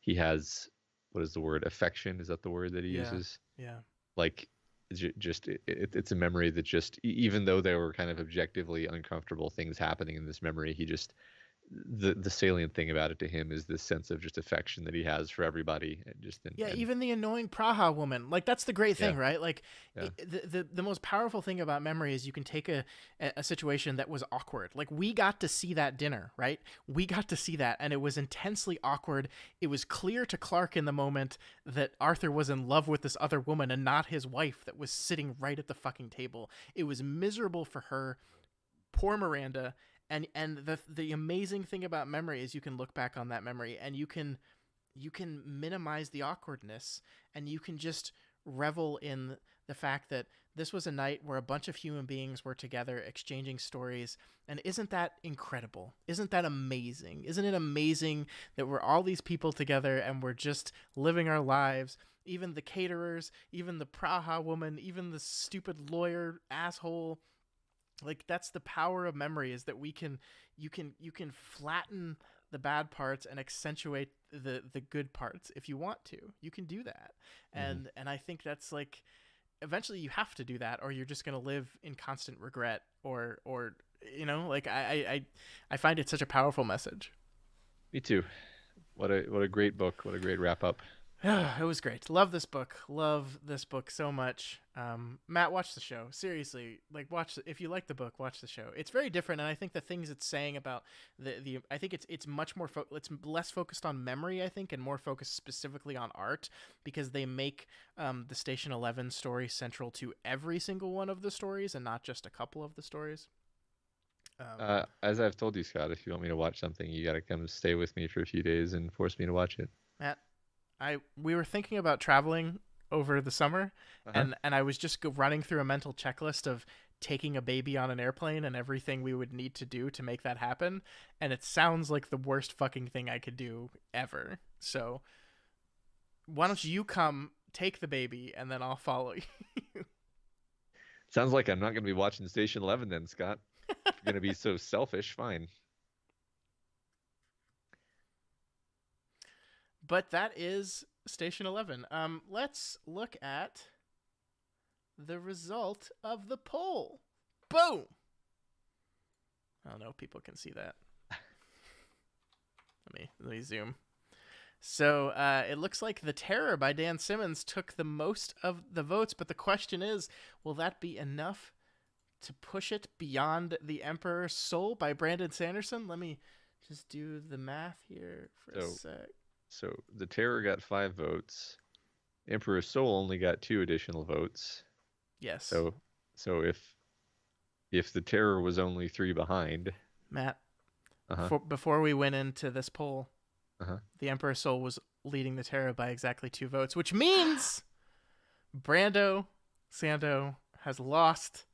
he has, what is the word? Affection. Is that the word that he Yeah, uses? yeah. Like, just it's a memory that just, even though there were kind of objectively uncomfortable things happening in this memory, he just, the salient thing about it to him is this sense of just affection that he has for everybody, and just Yeah, and even the annoying Praha woman. Like, that's the great yeah, thing, right? Like, yeah, the most powerful thing about memory is you can take a situation that was awkward. Like, we got to see that dinner, right? We got to see that, and it was intensely awkward. It was clear to Clark in the moment that Arthur was in love with this other woman and not his wife that was sitting right at the fucking table. It was miserable for her. Poor Miranda. And the amazing thing about memory is you can look back on that memory and you can minimize the awkwardness, and you can just revel in the fact that this was a night where a bunch of human beings were together exchanging stories. And isn't that incredible? Isn't that amazing? Isn't it amazing that we're all these people together and we're just living our lives? Even the caterers, even the Praha woman, even the stupid lawyer asshole, Like that's the power of memory, is that you can flatten the bad parts and accentuate the good parts. If you want to, you can do that. Hmm. And I think that's like, eventually you have to do that, or you're just going to live in constant regret, or like I find it such a powerful message. Me too. What a great book. What a great wrap up. It was great. Love this book. Love this book so much. Matt, watch the show. Seriously, like if you like the book, watch the show. It's very different, and I think the things it's saying about the I think it's much more it's less focused on memory, I think, and more focused specifically on art, because they make the Station 11 story central to every single one of the stories and not just a couple of the stories. Um, As I've told you, Scott, if you want me to watch something, you got to come stay with me for a few days and force me to watch it. Matt, we were thinking about traveling over the summer, Uh-huh. and I was just running through a mental checklist of taking a baby on an airplane and everything we would need to do to make that happen, and it sounds like the worst fucking thing I could do ever. So why don't you come take the baby and then I'll follow you. Sounds like I'm not going to be watching Station 11 then, Scott. If you're going to be so selfish, fine. But that is Station 11. Let's look at the result of the poll. Boom. I don't know if people can see that. Let me zoom. So it looks like The Terror by Dan Simmons took the most of the votes, but the question is, will that be enough to push it beyond The Emperor's Soul by Brandon Sanderson? Let me just do the math here for a So, sec. so the Terror got 5 votes. Emperor's Soul only got 2 additional votes. Yes. So, so if the Terror was only 3 behind, Matt, uh-huh, before we went into this poll, uh-huh. The Emperor's Soul was leading The Terror by exactly 2 votes, which means Brando Sando has lost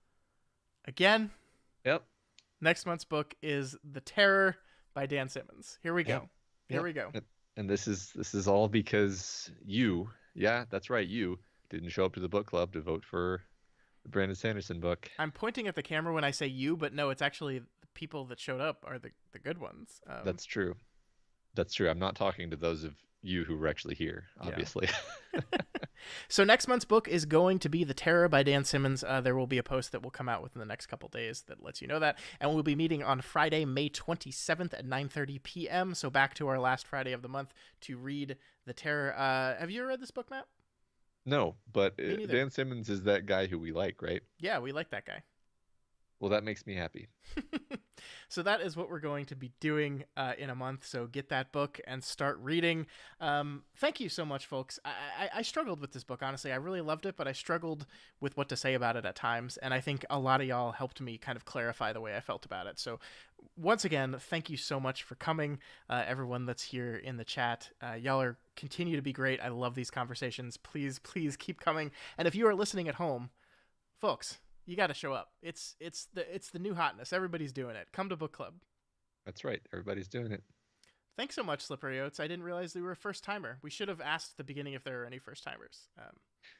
again. Yep, Next month's book is The Terror by Dan Simmons. Here we yep, go. Here yep. we go. And this is all because you, yeah, that's right, you didn't show up to the book club to vote for the Brandon Sanderson book. I'm pointing at the camera when I say you, but no, it's actually the people that showed up are the good ones. That's true. That's true. I'm not talking to those of you who were actually here, Yeah. obviously. So next month's book is going to be The Terror by Dan Simmons. There will be a post that will come out within the next couple days that lets you know that. And we'll be meeting on Friday, May 27th at 9:30 p.m. So back to our last Friday of the month to read The Terror. Have you ever read this book, Matt? No, but Me neither. Dan Simmons is that guy who we like, right? Yeah, we like that guy. Well, that makes me happy. So that is what we're going to be doing in a month. So get that book and start reading. Thank you so much, folks. I struggled with this book, honestly. I really loved it, but I struggled with what to say about it at times. And I think a lot of y'all helped me kind of clarify the way I felt about it. So once again, thank you so much for coming, everyone that's here in the chat. Y'all are continue to be great. I love these conversations. Please, please keep coming. And if you are listening at home, folks, you got to show up. It's the new hotness. Everybody's doing it. Come to book club. That's right. Everybody's doing it. Thanks so much, Slippery Oats. I didn't realize they were a first timer. We should have asked at the beginning if there were any first timers.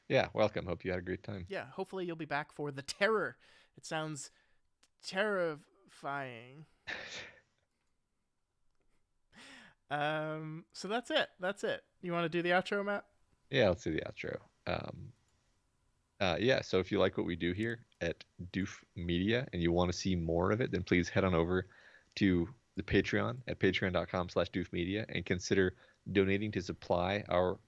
Yeah, welcome. Hope you had a great time. Yeah, hopefully you'll be back for The Terror. It sounds terrifying. So that's it. That's it. You want to do the outro, Matt? Yeah, let's do the outro. Yeah, so if you like what we do here at Doof Media and you want to see more of it, then please head on over to the Patreon at patreon.com/doofmedia and consider donating to support our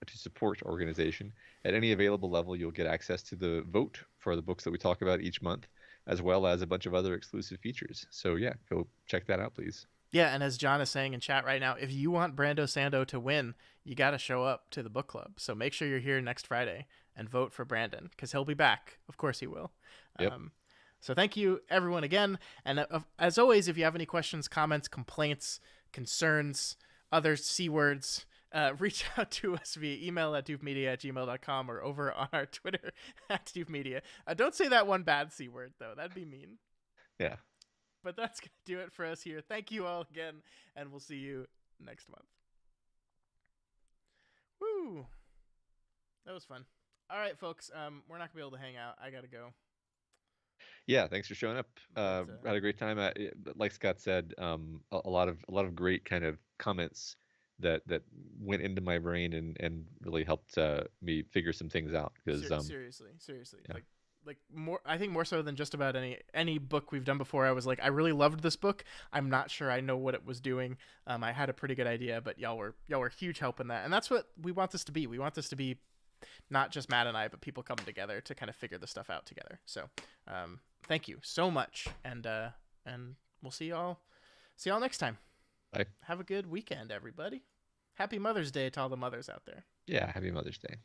organization. At any available level, you'll get access to the vote for the books that we talk about each month, as well as a bunch of other exclusive features. So yeah, go check that out, please. Yeah, and as John is saying in chat right now, if you want Brando Sando to win, you got to show up to the book club. So make sure you're here next Friday and vote for Brandon, because he'll be back. Of course he will. Yep. So thank you, everyone, again. And as always, if you have any questions, comments, complaints, concerns, other C words, reach out to us via email at doofmedia@gmail.com or over on our Twitter at doofmedia. Don't say that one bad C word, though. That'd be mean. Yeah. But that's going to do it for us here. Thank you all again, and we'll see you next month. Woo! That was fun. All right, folks. We're not going to be able to hang out. I got to go. Yeah, thanks for showing up. But Had a great time. Like Scott said, a lot of great kind of comments that went into my brain and really helped me figure some things out. Because seriously, yeah, like more, I think more so than just about any book we've done before. I was like, I really loved this book. I'm not sure I know what it was doing. I had a pretty good idea, but y'all were huge help in that, and that's what we want this to be. We want this to be not just Matt and I, but people coming together to kind of figure the stuff out together. So, thank you so much, and we'll see y'all next time. I Have a good weekend, everybody. Happy Mother's Day to all the mothers out there. yeah, happy Mother's Day.